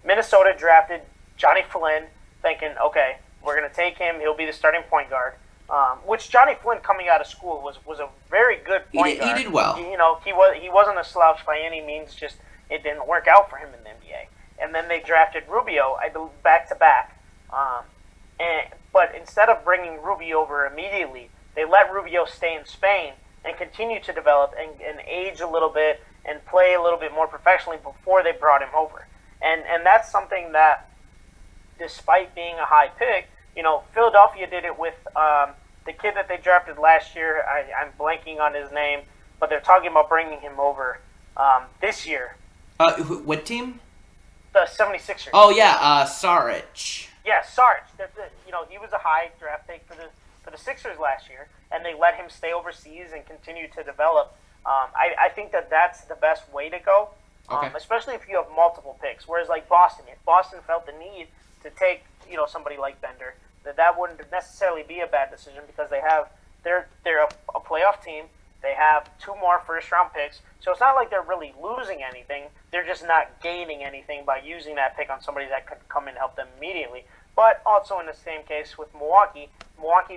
Minnesota drafted Johnny Flynn, thinking, okay, we're going to take him. He'll be the starting point guard. Which Johnny Flynn, coming out of school, was a very good point guard. He did well. He wasn't a slouch by any means. Just it didn't work out for him in the NBA. And then they drafted Rubio, I believe, back to back. But instead of bringing Rubio over immediately, they let Rubio stay in Spain and continue to develop and age a little bit and play a little bit more professionally before they brought him over. And that's something that, despite being a high pick, Philadelphia did it with the kid that they drafted last year. I'm blanking on his name, but they're talking about bringing him over this year. What team? The 76ers. Oh yeah, Saric. Yeah, Sarge. He was a high draft pick for the Sixers last year, and they let him stay overseas and continue to develop. I think that's the best way to go, especially if you have multiple picks. Whereas like Boston, if Boston felt the need to take somebody like Bender, that wouldn't necessarily be a bad decision because they're a playoff team. They have 2 more first-round picks, so it's not like they're really losing anything. They're just not gaining anything by using that pick on somebody that could come in and help them immediately. But also in the same case with Milwaukee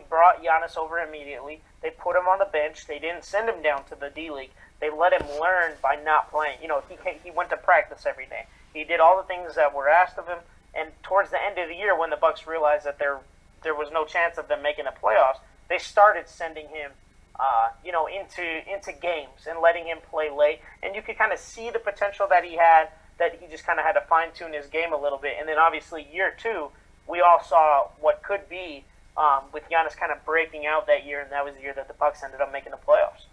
brought Giannis over immediately. They put him on the bench. They didn't send him down to the D-League. They let him learn by not playing. He went to practice every day. He did all the things that were asked of him. And towards the end of the year, when the Bucks realized that there was no chance of them making the playoffs, they started sending him into games and letting him play late, and you could kind of see the potential that he had. That he just kind of had to fine tune his game a little bit, and then obviously year 2, we all saw what could be with Giannis kind of breaking out that year, and that was the year that the Bucks ended up making the playoffs.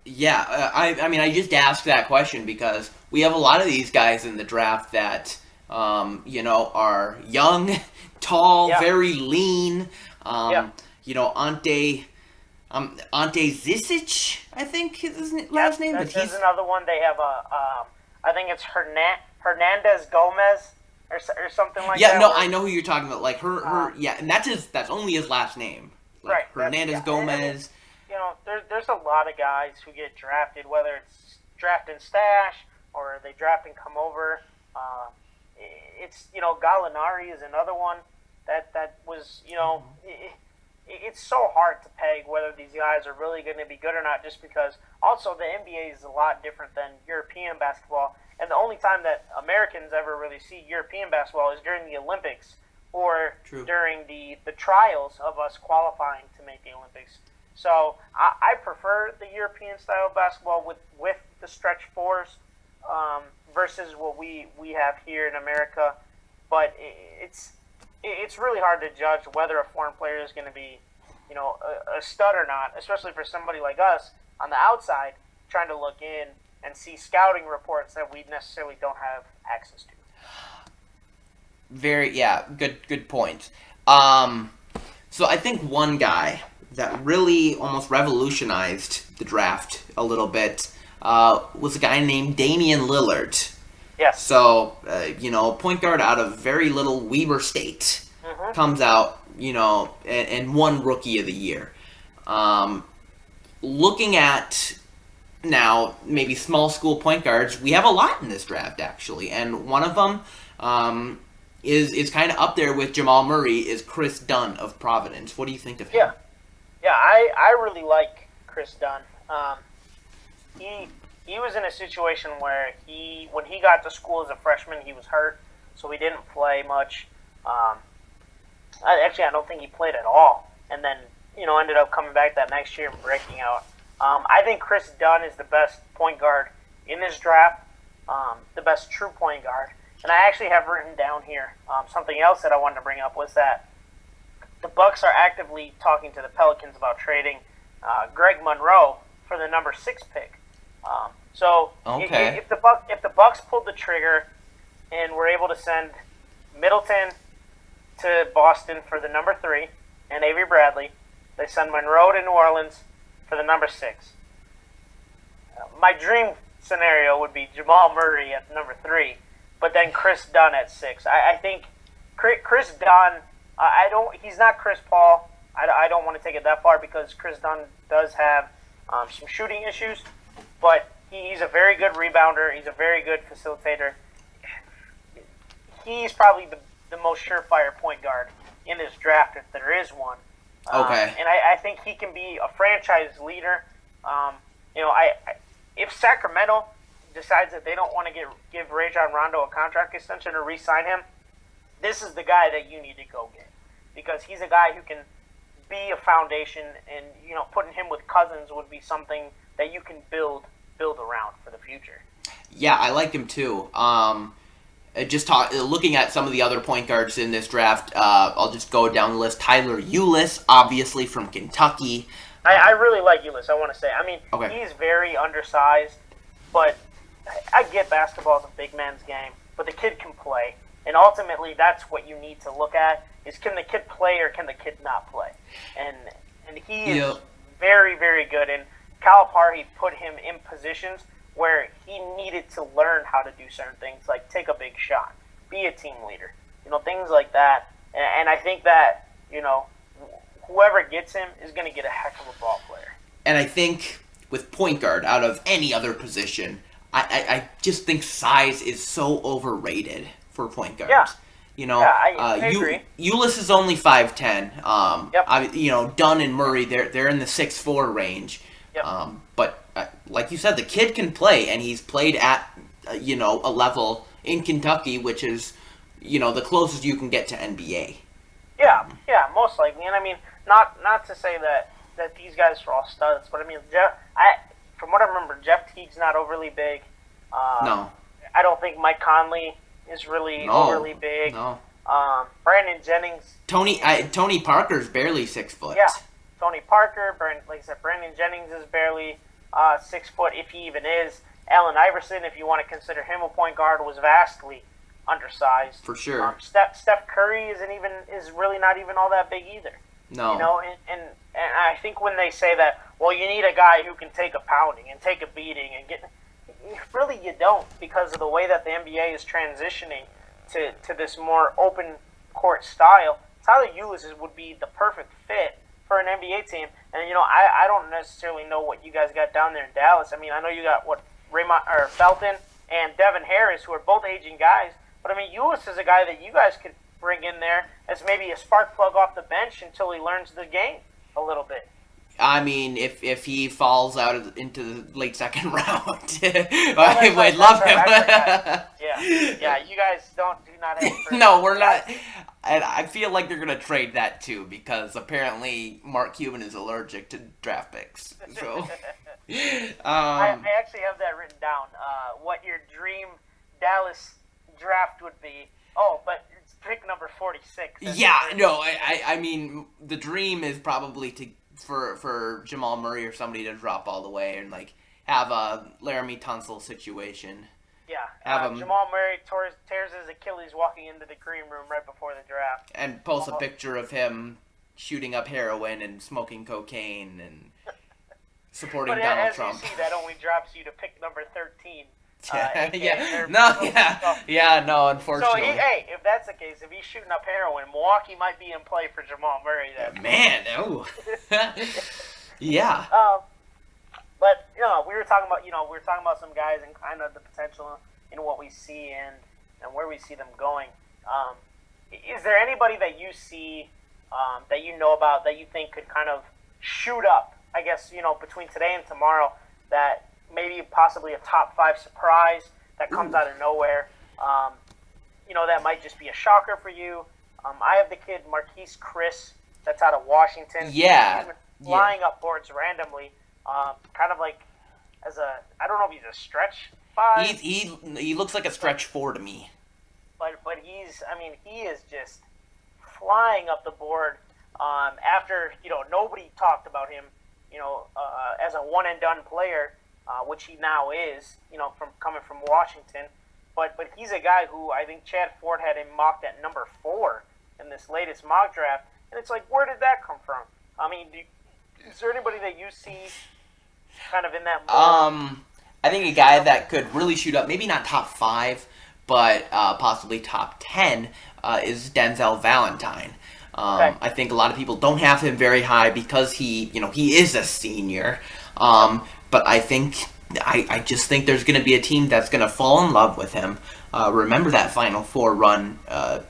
Yeah, I just asked that question because we have a lot of these guys in the draft that are young, tall, very lean. Ante Zisic, I think is his last name. There's another one. They have I think it's Hernandez Gomez or something like that. Yeah, no, I know who you're talking about. Like and that's only his last name. Like right. Hernandez Gomez. There's a lot of guys who get drafted, whether it's draft and stash or they draft and come over. It's Gallinari is another one that was it's so hard to peg whether these guys are really going to be good or not, just because also the NBA is a lot different than European basketball, and the only time that Americans ever really see European basketball is during the Olympics or during the trials of us qualifying to make the Olympics. So I prefer the European style of basketball with the stretch fours versus what we have here in America, but it's really hard to judge whether a foreign player is going to be, a stud or not, especially for somebody like us on the outside trying to look in and see scouting reports that we necessarily don't have access to. Good point. So I think one guy that really almost revolutionized the draft a little bit was a guy named Damian Lillard. Yes. So, point guard out of very little Weber State comes out, and won Rookie of the Year. Looking at now maybe small school point guards, we have a lot in this draft actually, and one of them is kind of up there with Jamal Murray is Chris Dunn of Providence. What do you think of him? Yeah, I really like Chris Dunn. He was in a situation where when he got to school as a freshman, he was hurt, so he didn't play much. I don't think he played at all, and then ended up coming back that next year and breaking out. I think Chris Dunn is the best point guard in this draft, the best true point guard. And I actually have written down here something else that I wanted to bring up was that the Bucks are actively talking to the Pelicans about trading Greg Monroe for the number 6 pick. Okay. If the Bucks pulled the trigger and were able to send Middleton to Boston for the number 3 and Avery Bradley, they send Monroe to New Orleans for the number 6. My dream scenario would be Jamal Murray at number 3, but then Chris Dunn at 6. I think Chris Dunn. He's not Chris Paul. I don't want to take it that far because Chris Dunn does have some shooting issues, but he's a very good rebounder. He's a very good facilitator. He's probably the most surefire point guard in this draft if there is one. Okay. And I think he can be a franchise leader. If Sacramento decides that they don't want to give Rajon Rondo a contract extension or re-sign him, this is the guy that you need to go get because he's a guy who can be a foundation, and putting him with Cousins would be something that you can build around for the future. Yeah, I like him too. Looking at some of the other point guards in this draft, I'll just go down the list. Tyler Ulis, obviously from Kentucky. I really like Ulis, I want to say. I mean, Okay. He's very undersized, but I get basketball is a big man's game, but the kid can play. And ultimately, that's what you need to look at, is can the kid play or can the kid not play? And he is very, very good. And Calipari put him in positions where he needed to learn how to do certain things, like take a big shot, be a team leader, things like that. And I think that, whoever gets him is going to get a heck of a ball player. And I think with point guard, out of any other position, I just think size is so overrated for point guards. Yeah. I agree. Ulis is only 5'10". Yep. Dunn and Murray, they're in the 6'4" range. Yep. But like you said, the kid can play, and he's played at a level in Kentucky, which is the closest you can get to NBA. Yeah, most likely. And I mean, not to say that these guys are all studs, but I mean, from what I remember, Jeff Teague's not overly big. No. I don't think Mike Conley is really overly big. No. Brandon Jennings. Tony Parker's barely 6 foot. Yeah. Tony Parker, like I said, Brandon Jennings is barely 6 foot, if he even is. Allen Iverson, if you want to consider him a point guard, was vastly undersized. For sure. Steph Curry is really not even all that big either. No. And I think when they say that, well, you need a guy who can take a pounding and take a beating and get, really you don't, because of the way that the NBA is transitioning to this more open court style. Tyler Ulis would be the perfect fit for an NBA team. And I don't necessarily know what you guys got down there in Dallas. I mean, I know you got Felton and Devin Harris, who are both aging guys. But I mean, Ulis is a guy that you guys could bring in there as maybe a spark plug off the bench until he learns the game a little bit. I mean, if he falls out into the late second round, I would love him. Yeah, you guys do not have. No, we're not. And I feel like they're gonna trade that too because apparently Mark Cuban is allergic to draft picks. So, I actually have that written down. What your dream Dallas draft would be. Oh, but it's pick number 46. Yeah, no, I mean the dream is probably for Jamal Murray or somebody to drop all the way and like have a Laramie Tunsil situation. Yeah, Jamal Murray tears his Achilles walking into the green room right before the draft. And post a picture of him shooting up heroin and smoking cocaine and supporting Donald Trump. But as you see, that only drops you to pick number 13. Unfortunately. So, if that's the case, if he's shooting up heroin, Milwaukee might be in play for Jamal Murray then. Man, oh. Yeah. But we were talking about some guys and kind of the potential in what we see and where we see them going. Is there anybody that you see that you know about that you think could kind of shoot up? I guess between today and tomorrow, that maybe possibly a top 5 surprise that comes out of nowhere. That might just be a shocker for you. I have the kid Marquise Chris that's out of Washington. Yeah. He's been flying up boards randomly. Kind of like I don't know if he's a stretch 5. He looks like a stretch 4 to me. but he is just flying up the board. After nobody talked about him, as a one and done player, which he now is, from coming from Washington. But he's a guy who I think Chad Ford had him mocked at number 4 in this latest mock draft, and it's like, where did that come from? I mean, is there anybody that you see kind of in that mold? I think a guy that could really shoot up, maybe not top 5, but possibly top 10, is Denzel Valentine. Okay. I think a lot of people don't have him very high because he is a senior. But I just think there's going to be a team that's going to fall in love with him. Remember that Final Four run a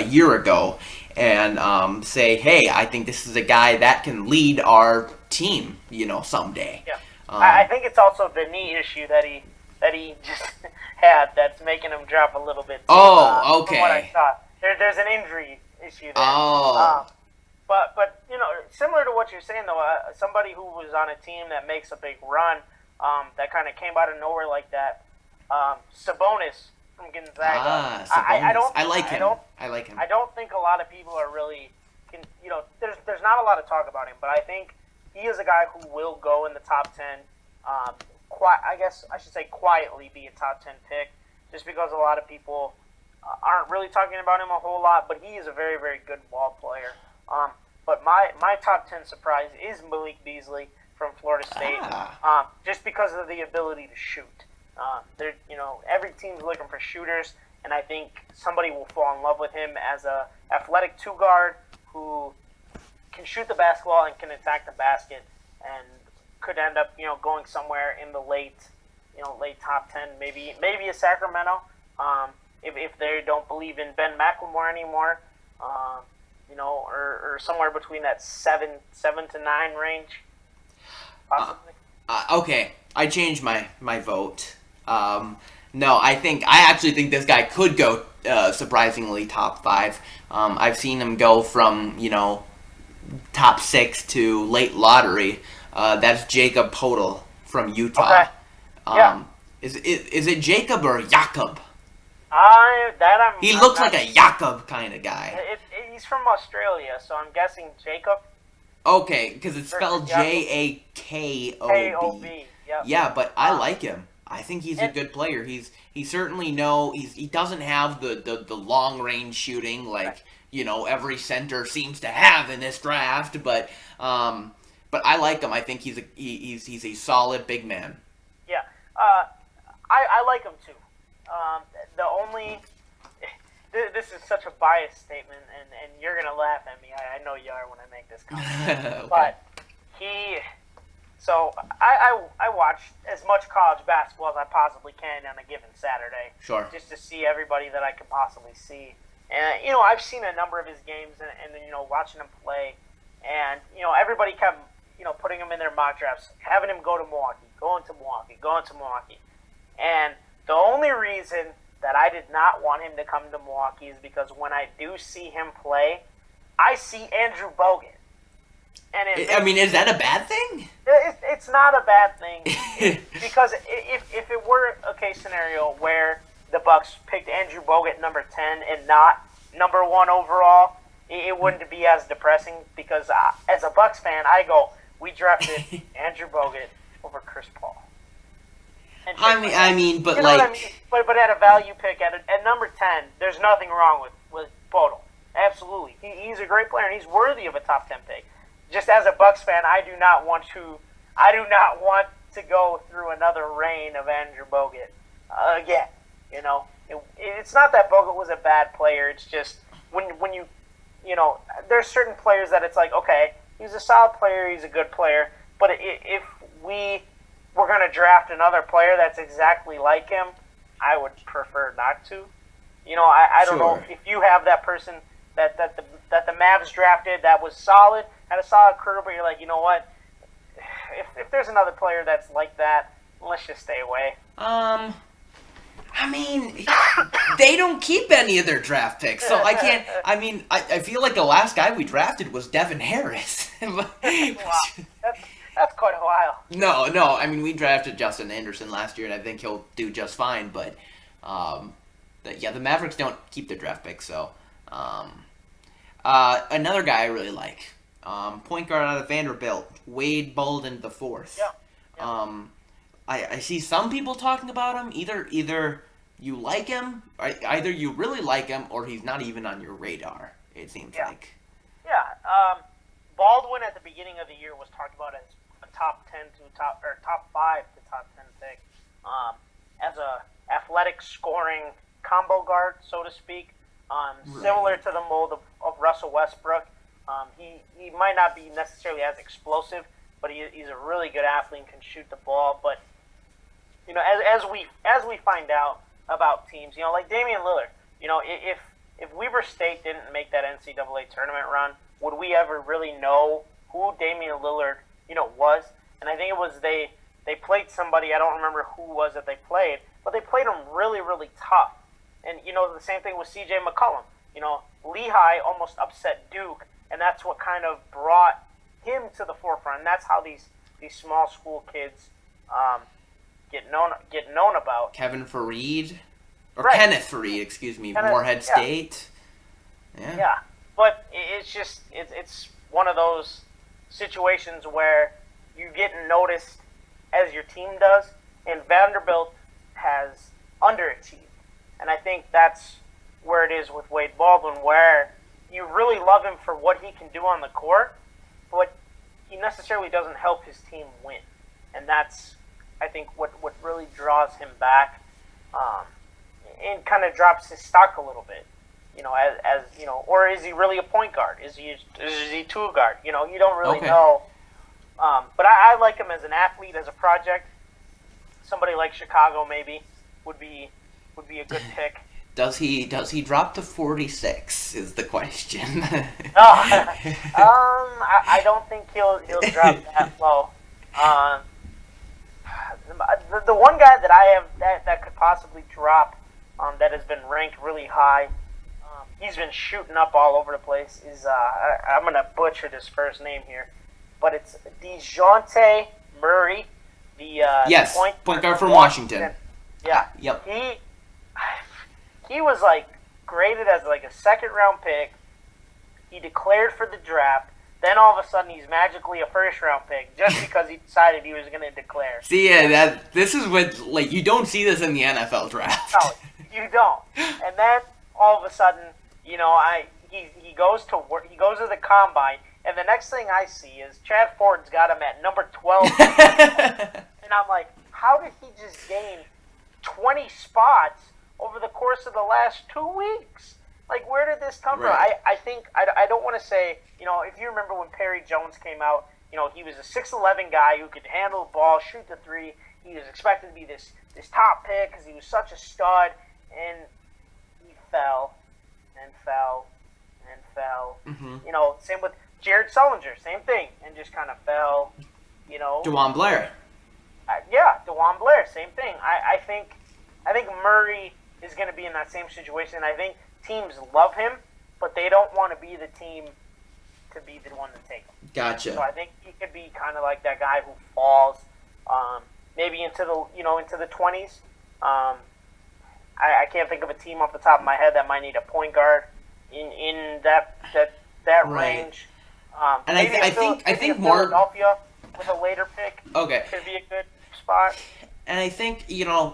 year ago, and say, hey, I think this is a guy that can lead our team, someday. Yeah. I think it's also the knee issue that he just had that's making him drop a little bit. Oh, okay. From what I saw, there's an injury issue there. Oh. But similar to what you're saying though, somebody who was on a team that makes a big run, that kind of came out of nowhere like that, Sabonis from Gonzaga. Sabonis. I like him. I don't think a lot of people are really, there's not a lot of talk about him, but I think he is a guy who will go in the top 10. I guess I should say quietly be a top 10 pick, just because a lot of people aren't really talking about him a whole lot, but he is a very, very good ball player. But my top 10 surprise is Malik Beasley from Florida State, just because of the ability to shoot. Every team's looking for shooters, and I think somebody will fall in love with him as a athletic 2-guard who can shoot the basketball and can attack the basket, and could end up going somewhere in the late top 10, maybe a Sacramento, if they don't believe in Ben McLemore anymore, or somewhere between that 7 to 9 range, possibly. Okay, I changed my vote. No, I actually think this guy could go surprisingly top 5. I've seen him go from top 6 to late lottery. That's Jacob Poeltl from Utah. Okay. Yeah. Is it Jacob or Jakob? He looks like a Jakob kind of guy. He's from Australia, so I'm guessing Jacob. Okay, because it's spelled Jakob. K-O-B. Yep. Yeah, but I like him. I think he's a good player. He certainly he doesn't have the long range shooting like every center seems to have in this draft, but I like him. I think he's a solid big man. Yeah, I like him too. This is such a biased statement, and you're gonna laugh at me. I know you are when I make this comment. Okay. But I watch as much college basketball as I possibly can on a given Saturday. Sure. Just to see everybody that I could possibly see. And I've seen a number of his games, and watching him play, and everybody kept putting him in their mock drafts, having him go to Milwaukee, going to Milwaukee. And the only reason that I did not want him to come to Milwaukee is because when I do see him play, I see Andrew Bogut. And is that a bad thing? It's not a bad thing. Because if it were a case scenario where the Bucks picked Andrew Bogut number 10 and not number 1 overall, it wouldn't be as depressing, because as a Bucks fan, I go, we drafted Andrew Bogut over Chris Paul. But at a value pick at number 10, there's nothing wrong with Poeltl. Absolutely, he's a great player and he's worthy of a top 10 pick. Just as a Bucks fan, I do not want to go through another reign of Andrew Bogut again. It's not that Bogut was a bad player. It's just when you there's certain players that it's like, okay, he's a solid player, he's a good player, but if we're going to draft another player that's exactly like him, I would prefer not to. I don't know if you have that person that the Mavs drafted that was solid, had a solid career, but you're like, you know what? If there's another player that's like that, let's just stay away. They don't keep any of their draft picks, so I can't. I feel like the last guy we drafted was Devin Harris. Wow. That's quite a while. No. We drafted Justin Anderson last year, and I think he'll do just fine. But the Mavericks don't keep their draft picks, so another guy I really like, point guard out of Vanderbilt, Wade Baldwin the fourth. Yeah. I see some people talking about him. Either you like him, either you really like him, or he's not even on your radar. It seems like. Yeah. Baldwin at the beginning of the year was talked about as a top 5 to top 10 pick, as a athletic scoring combo guard, so to speak. Similar to the mold of Russell Westbrook. He might not be necessarily as explosive, but he's a really good athlete and can shoot the ball. But as we find out about teams, like Damian Lillard, if Weber State didn't make that NCAA tournament run, would we ever really know who Damian Lillard was? And I think it was they played somebody, I don't remember who it was that they played, but they played him really, really tough. And the same thing with C.J. McCollum. Lehigh almost upset Duke, and that's what kind of brought him to the forefront. And that's how these small school kids get known about. Kevin Fareed, or Right. Kenneth Fareed, excuse me, Morehead State. Yeah, but it's one of those situations where you get noticed as your team does, and Vanderbilt has underachieved. And I think that's where it is with Wade Baldwin, where you really love him for what he can do on the court, but he necessarily doesn't help his team win. And that's, I think, what really draws him back, and kind of drops his stock a little bit. Or is he really a point guard? Is he two guard? You don't really know. But I like him as an athlete, as a project. Somebody like Chicago maybe would be a good pick. Does he drop to 46 is the question. I don't think he'll drop that low. The one guy that I have that could possibly drop, that has been ranked really high, he's been shooting up all over the place, is I'm going to butcher this first name here, but it's DeJounte Murray, the point guard from Washington. Yeah. Yep. He was graded as a second round pick. He declared for the draft. Then all of a sudden he's magically a first round pick just because he decided he was going to declare. See, this is what you don't see this in the NFL draft. No, you don't. And then all of a sudden, he goes to work. He goes to the combine, and the next thing I see is Chad Ford's got him at number 12. And I'm like, how did he just gain 20 spots over the course of the last 2 weeks? Where did this come from? I think, I don't want to say, if you remember when Perry Jones came out, he was a 6'11" guy who could handle the ball, shoot the three. He was expected to be this top pick because he was such a stud, and he fell and fell and fell. Mm-hmm. Same with Jared Sullinger, same thing, and just kind of fell, DeJuan Blair. DeJuan Blair, same thing. I think Murray is going to be in that same situation. I think teams love him, but they don't want to be the team to be the one to take him. Gotcha. So I think he could be kind of like that guy who falls, maybe into the 20s. I can't think of a team off the top of my head that might need a point guard in that range. And maybe I think more Philadelphia with a later pick. Okay. Could be a good spot. And I think,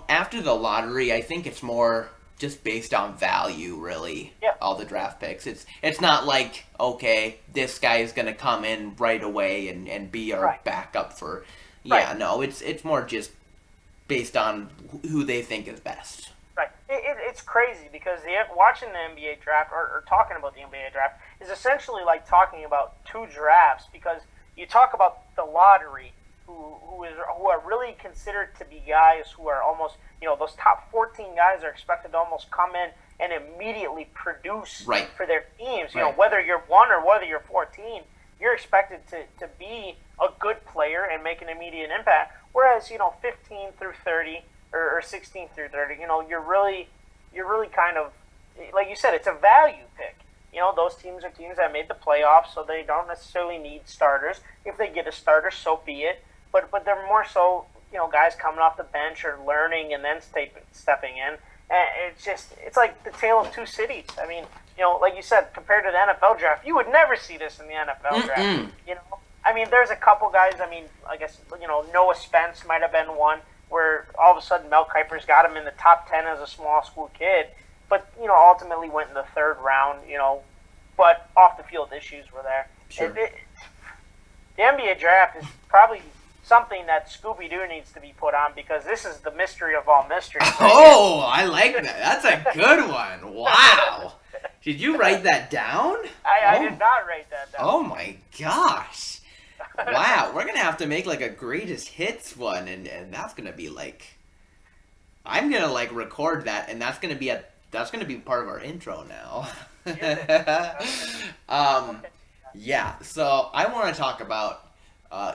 after the lottery, I think it's more just based on value, really. Yeah. All the draft picks. It's not like, okay, this guy is going to come in right away and be our backup for. Yeah, Right. no, it's more just based on who they think is best. Right. It's crazy because watching the NBA draft or talking about the NBA draft is essentially like talking about two drafts, because you talk about the lottery, who are really considered to be guys who are almost, those top 14 guys are expected to almost come in and immediately produce for their teams. Whether you're 1 or whether you're 14, you're expected to be a good player and make an immediate impact. Whereas, 15 through 30 or 16 through 30, you're really kind of, like you said, it's a value pick. Those teams are teams that made the playoffs, so they don't necessarily need starters. If they get a starter, so be it. But they're more so, guys coming off the bench or learning and then stepping in. And it's like the tale of two cities. I mean, like you said, compared to the NFL draft, you would never see this in the NFL draft. I mean, there's a couple guys. I mean, I guess Noah Spence might have been one where all of a sudden Mel Kiper's got him in the top 10 as a small school kid, but ultimately went in the third round. But off the field issues were there. Sure. The NBA draft is probably something that Scooby-Doo needs to be put on, because this is the mystery of all mysteries. Oh, I like that. That's a good one. Wow. Did you write that down? I did not write that down. Oh my gosh. Wow. We're going to have to make like a greatest hits one, and that's going to be like, I'm going to like record that, and that's going to be part of our intro now. Yeah. So I want to talk about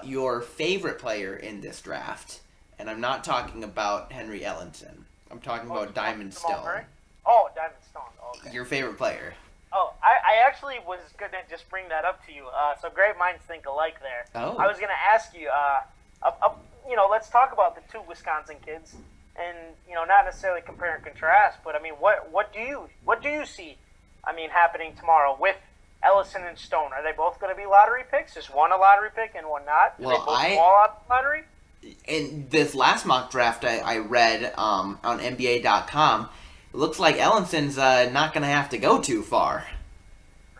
your favorite player in this draft, and I'm not talking about Henry Ellenson. I'm talking about Diamond Stone. Oh, Diamond Stone. Okay. Your favorite player. Oh, I actually was going to just bring that up to you. So great minds think alike there. Oh. I was going to ask you, let's talk about the two Wisconsin kids, and not necessarily compare and contrast, but I mean, what do you see? I mean, happening tomorrow with Ellison and Stone? Are they both going to be lottery picks? Is one a lottery pick and one not? Do they both fall out of the lottery? In this last mock draft I read on NBA.com, it looks like Ellison's not going to have to go too far.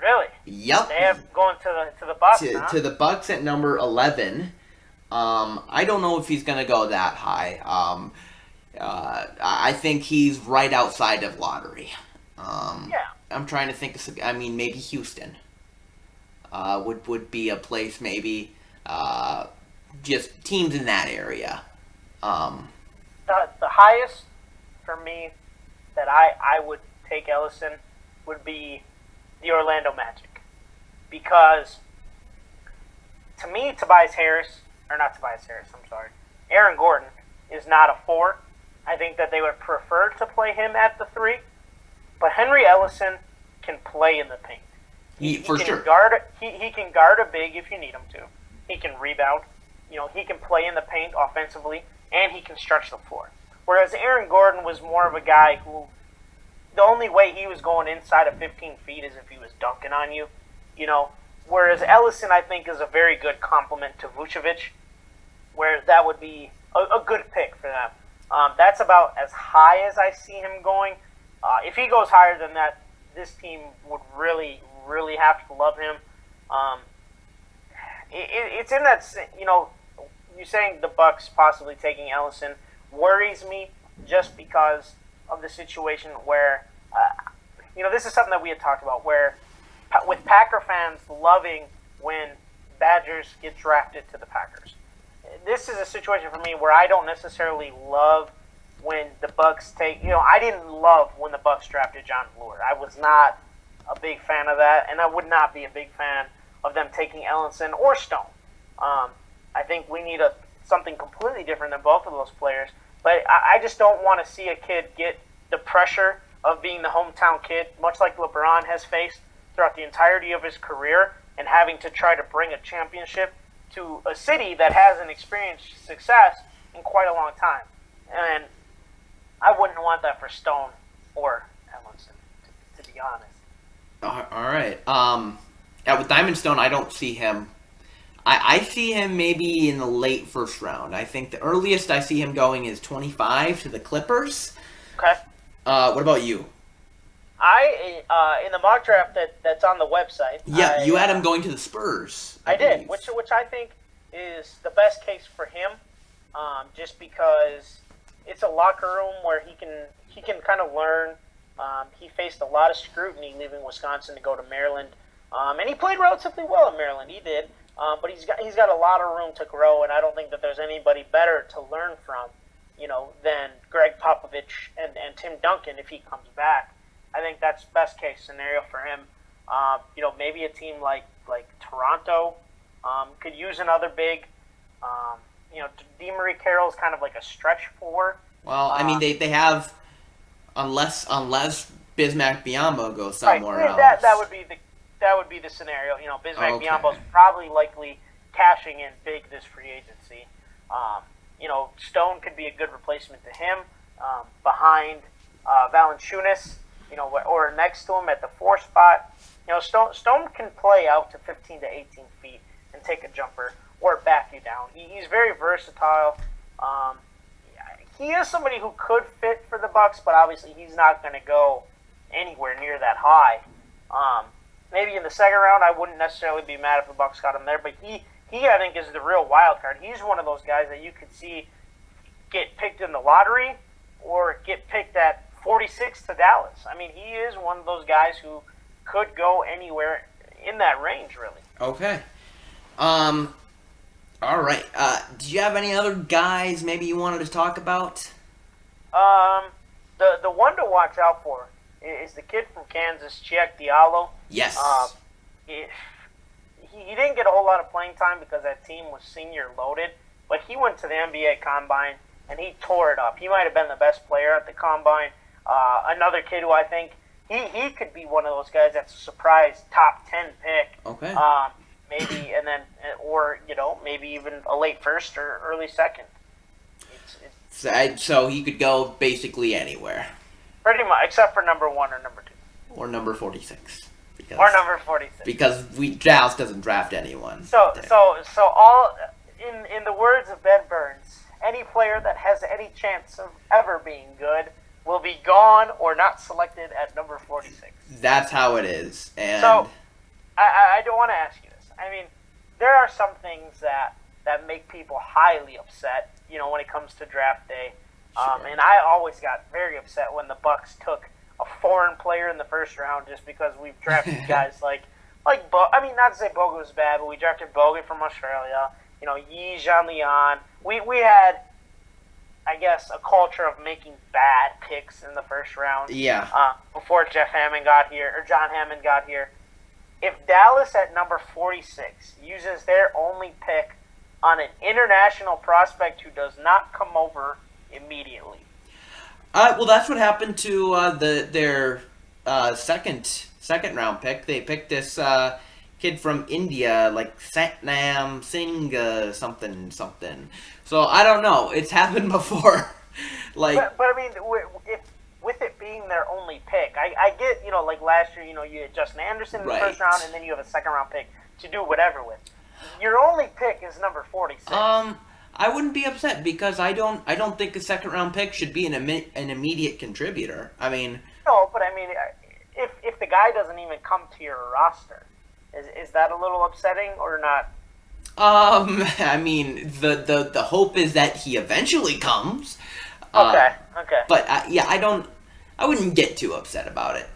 Really? Yep. They have going to the Bucks, to the Bucks at number 11. I don't know if he's going to go that high. I think he's right outside of lottery. Yeah. I'm trying to think of, maybe Houston would be a place, maybe. Just teams in that area. The highest for me that I would take Ellison would be the Orlando Magic. Because to me, Aaron Gordon is not a 4. I think that they would prefer to play him at the 3. But Henry Ellison can play in the paint. He can guard a big if you need him to. He can rebound. He can play in the paint offensively, and he can stretch the floor. Whereas Aaron Gordon was more of a guy who, the only way he was going inside of 15 feet is if he was dunking on you. Whereas Ellison, I think, is a very good complement to Vucevic, where that would be a good pick for them. That's about as high as I see him going. If he goes higher than that, this team would really, really have to love him. It's in that, you're saying the Bucks possibly taking Ellison worries me just because of the situation where, this is something that we had talked about, where with Packer fans loving when Badgers get drafted to the Packers. This is a situation for me where I don't necessarily love when the Bucks take, I didn't love when the Bucks drafted John Lure. I was not a big fan of that, and I would not be a big fan of them taking Ellison or Stone. I think we need something completely different than both of those players. But I just don't want to see a kid get the pressure of being the hometown kid, much like LeBron has faced throughout the entirety of his career, and having to try to bring a championship to a city that hasn't experienced success in quite a long time. And I wouldn't want that for Stone or Ellison, to be honest. All right. With Diamond Stone, I don't see him. I see him maybe in the late first round. I think the earliest I see him going is 25 to the Clippers. Okay. What about you? In the mock draft that's on the website. Yeah, you had him going to the Spurs. I did, which I think is the best case for him, just because it's a locker room where he can kind of learn. He faced a lot of scrutiny leaving Wisconsin to go to Maryland, and he played relatively well in Maryland. He did, but he's got a lot of room to grow, and I don't think that there's anybody better to learn from, than Greg Popovich and Tim Duncan if he comes back. I think that's best case scenario for him. Maybe a team like Toronto could use another big. DeMarie Carroll's kind of like a stretch 4. Well, they have, unless Bismack Biyombo goes somewhere else. That would be the scenario. Bismack Biyombo's probably likely cashing in big this free agency. Stone could be a good replacement to him behind Valanciunas, or next to him at the 4 spot. Stone can play out to 15 to 18 feet and take a jumper or back you down. He's very versatile. He is somebody who could fit for the Bucks, but obviously he's not going to go anywhere near that high. Maybe in the second round, I wouldn't necessarily be mad if the Bucks got him there, but he I think is the real wild card. He's one of those guys that you could see get picked in the lottery or get picked at 46 to Dallas. I mean, he is one of those guys who could go anywhere in that range, really. Okay. All right. Do you have any other guys maybe you wanted to talk about? The one to watch out for is the kid from Kansas, Chiek Diallo. Yes. He didn't get a whole lot of playing time because that team was senior loaded, but he went to the NBA Combine and he tore it up. He might have been the best player at the Combine. Another kid who I think he could be one of those guys that's a surprise top 10 pick. Okay. Maybe and then maybe even a late first or early second. So he could go basically anywhere. Pretty much, except for number 1 or number 2. Or number 46. Or number 46. Because Dallas doesn't draft anyone. So all in the words of Ben Burns, any player that has any chance of ever being good will be gone or not selected at number 46. That's how it is. And so I don't want to ask you this. I mean, there are some things that make people highly upset, when it comes to draft day. Sure. And I always got very upset when the Bucks took a foreign player in the first round just because we've drafted guys like not to say Bogut was bad, but we drafted Bogut from Australia. Yi Zhanlian. We had, I guess, a culture of making bad picks in the first round. Yeah. Before John Hammond got here. If Dallas at number 46 uses their only pick on an international prospect who does not come over immediately. Well, that's what happened to their second round pick. They picked this kid from India, like Satnam Singh something. So I don't know. It's happened before. But I mean, with it being their only pick, I get like last year, you had Justin Anderson in the first round, and then you have a second round pick to do whatever with. Your only pick is number 46. I wouldn't be upset because I don't think a second round pick should be an immediate contributor. I mean, no, but I mean, if the guy doesn't even come to your roster, is that a little upsetting or not? I mean, the hope is that he eventually comes. Okay. But I wouldn't get too upset about it.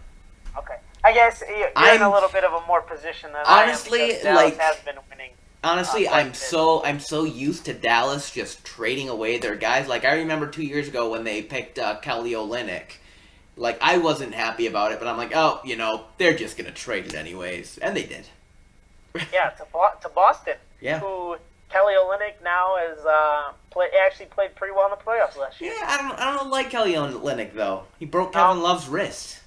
Okay. I guess you're in a little bit of a more position than honestly, I am because Dallas has been winning. Honestly, I'm so used to Dallas just trading away their guys. Like, I remember 2 years ago when they picked Kelly Olynyk. Like, I wasn't happy about it, but I'm like, oh, they're just gonna trade it anyways, and they did. Yeah, to Boston. Yeah. Who Kelly Olynyk now is actually played pretty well in the playoffs last year. Yeah, I don't like Kelly Olynyk though. He broke Kevin Love's wrist.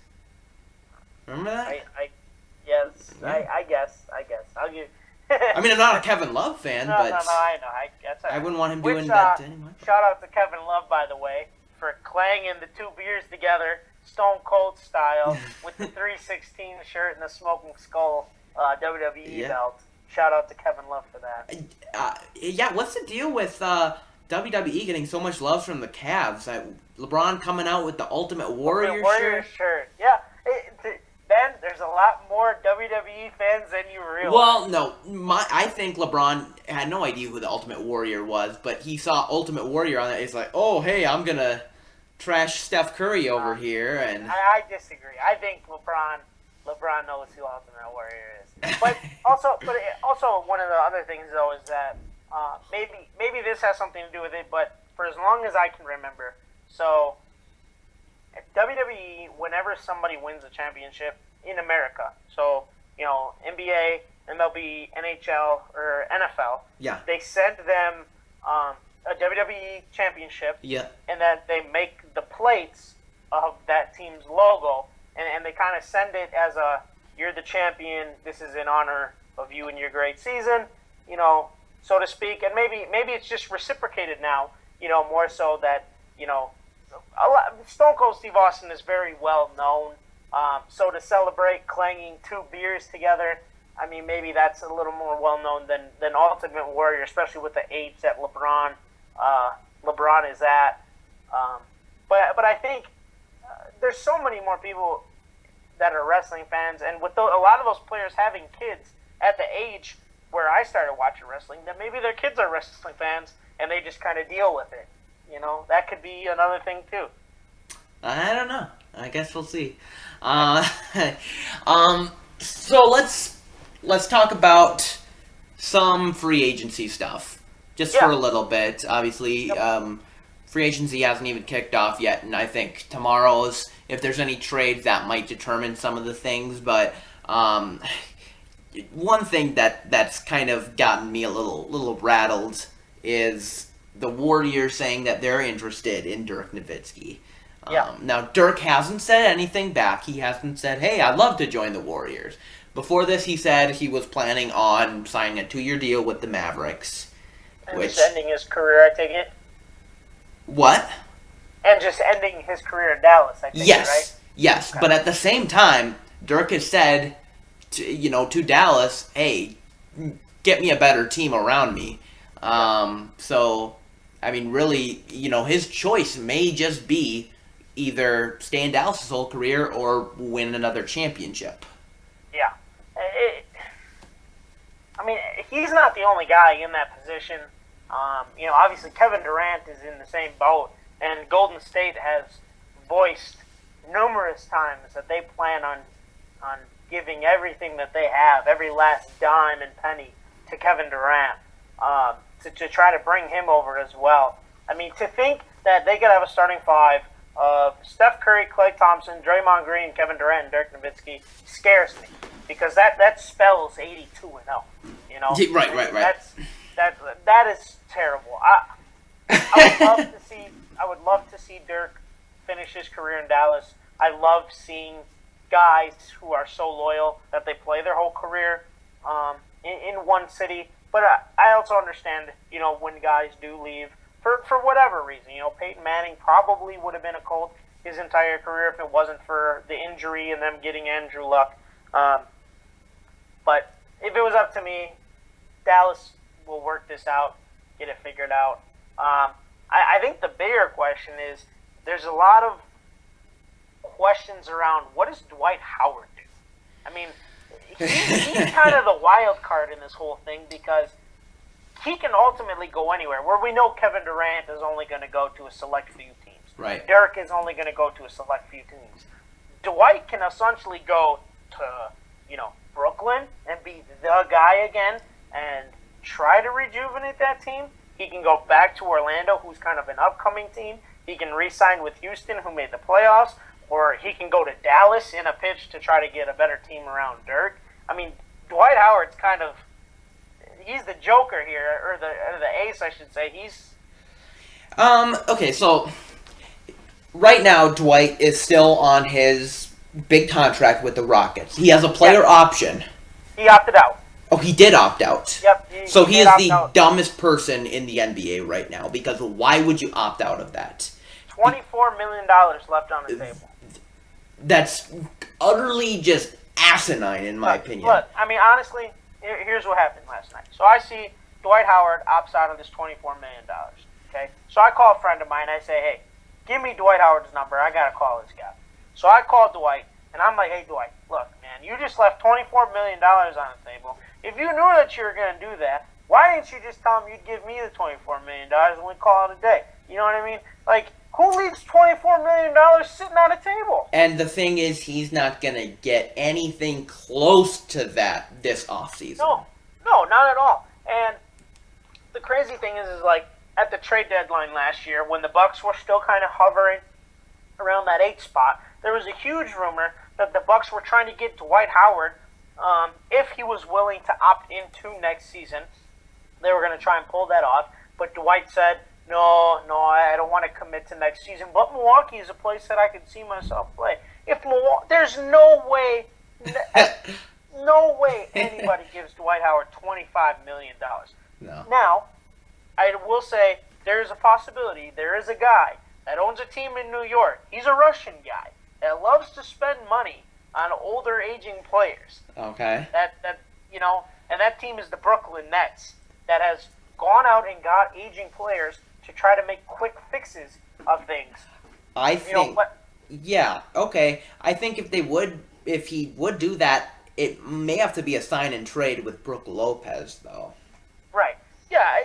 Remember that? Yes. Yeah. I guess. I'll give. I mean, I'm not a Kevin Love fan, but No, I know. I wouldn't want him doing that anymore. Shout out to Kevin Love, by the way, for clanging the two beers together, Stone Cold style, with the 316 shirt and the Smoking Skull WWE belt. Shout out to Kevin Love for that. Yeah, what's the deal with WWE getting so much love from the Cavs? LeBron coming out with the Ultimate Warrior shirt. Yeah. Ben, there's a lot more WWE fans than you realize. Well, no, I think LeBron had no idea who the Ultimate Warrior was, but he saw Ultimate Warrior on that. He's like, oh, hey, I'm gonna trash Steph Curry over here, and I disagree. I think LeBron knows who Ultimate Warrior is. But also one of the other things though is that maybe this has something to do with it, but for as long as I can remember, so. At WWE, whenever somebody wins a championship in America, so, NBA, MLB, NHL, or NFL, they send them a WWE championship, and then they make the plates of that team's logo, and they kind of send it as you're the champion, this is in honor of you and your great season, so to speak, and maybe it's just reciprocated now, more so that, Stone Cold Steve Austin is very well known. So to celebrate clanging 2 beers together, I mean, maybe that's a little more well known than Ultimate Warrior, especially with the age that LeBron is at. But I think there's so many more people that are wrestling fans, and with a lot of those players having kids at the age where I started watching wrestling, then maybe their kids are wrestling fans, and they just kind of deal with it. That could be another thing too. I don't know. I guess we'll see. So let's talk about some free agency stuff, just for a little bit. Obviously, free agency hasn't even kicked off yet, and I think tomorrow's, if there's any trades, that might determine some of the things. But one thing that's kind of gotten me a little rattled is the Warriors saying that they're interested in Dirk Nowitzki. Now, Dirk hasn't said anything back. He hasn't said, hey, I'd love to join the Warriors. Before this, he said he was planning on signing a 2-year deal with the Mavericks. And just ending his career, I take it? What? And just ending his career in Dallas, I think, right? Yes, okay. But at the same time, Dirk has said to Dallas, hey, get me a better team around me. So, I mean, really, his choice may just be either stay in Dallas his whole career or win another championship. Yeah. I mean, he's not the only guy in that position. Obviously Kevin Durant is in the same boat, and Golden State has voiced numerous times that they plan on giving everything that they have, every last dime and penny, to Kevin Durant, to try to bring him over as well. I mean, to think that they could have a starting 5 of Steph Curry, Klay Thompson, Draymond Green, Kevin Durant, and Dirk Nowitzki scares me, because that spells 82-0. Right. That is terrible. I would love to see Dirk finish his career in Dallas. I love seeing guys who are so loyal that they play their whole career in one city. But I also understand, when guys do leave for whatever reason. Peyton Manning probably would have been a Colt his entire career if it wasn't for the injury and them getting Andrew Luck. But if it was up to me, Dallas will work this out, get it figured out. I think the bigger question is, there's a lot of questions around, what does Dwight Howard do? I mean, he's kind of the wild card in this whole thing, because he can ultimately go anywhere. Where we know Kevin Durant is only going to go to a select few teams. Right. Dirk is only going to go to a select few teams. Dwight can essentially go to, Brooklyn and be the guy again and try to rejuvenate that team. He can go back to Orlando, who's kind of an upcoming team. He can re-sign with Houston, who made the playoffs. Or he can go to Dallas in a pitch to try to get a better team around Dirk. I mean, Dwight Howard's he's the joker here, or the ace, I should say. Okay, so right now Dwight is still on his big contract with the Rockets. He has a player option. He opted out. Oh, he did opt out. Yep. So he is the dumbest person in the NBA right now, because why would you opt out of that? $24 million left on the table. That's utterly just asinine, in my opinion. Look, I mean, honestly, here's what happened last night. So I see Dwight Howard opts out of this $24 million. Okay? So I call a friend of mine. I say, hey, give me Dwight Howard's number. I got to call this guy. So I call Dwight, and I'm like, hey, Dwight, look, man, you just left $24 million on the table. If you knew that you were going to do that, why didn't you just tell him you'd give me the $24 million and we'd call it a day? You know what I mean? Like, who leaves $24 million sitting on a table? And the thing is, he's not going to get anything close to that this offseason. No, not at all. And the crazy thing is like, at the trade deadline last year, when the Bucks were still kind of hovering around that 8th spot, there was a huge rumor that the Bucks were trying to get Dwight Howard, if he was willing to opt into next season. They were going to try and pull that off. But Dwight said, no, I don't want to commit to next season. But Milwaukee is a place that I could see myself play. There's no way anybody gives Dwight Howard $25 million. No. Now, I will say there is a possibility. There is a guy that owns a team in New York. He's a Russian guy that loves to spend money on older, aging players. Okay. And that team is the Brooklyn Nets that has gone out and got aging players to try to make quick fixes of things. I think. Yeah. Okay. I think if he would do that, it may have to be a sign and trade with Brook Lopez, though. Right. Yeah.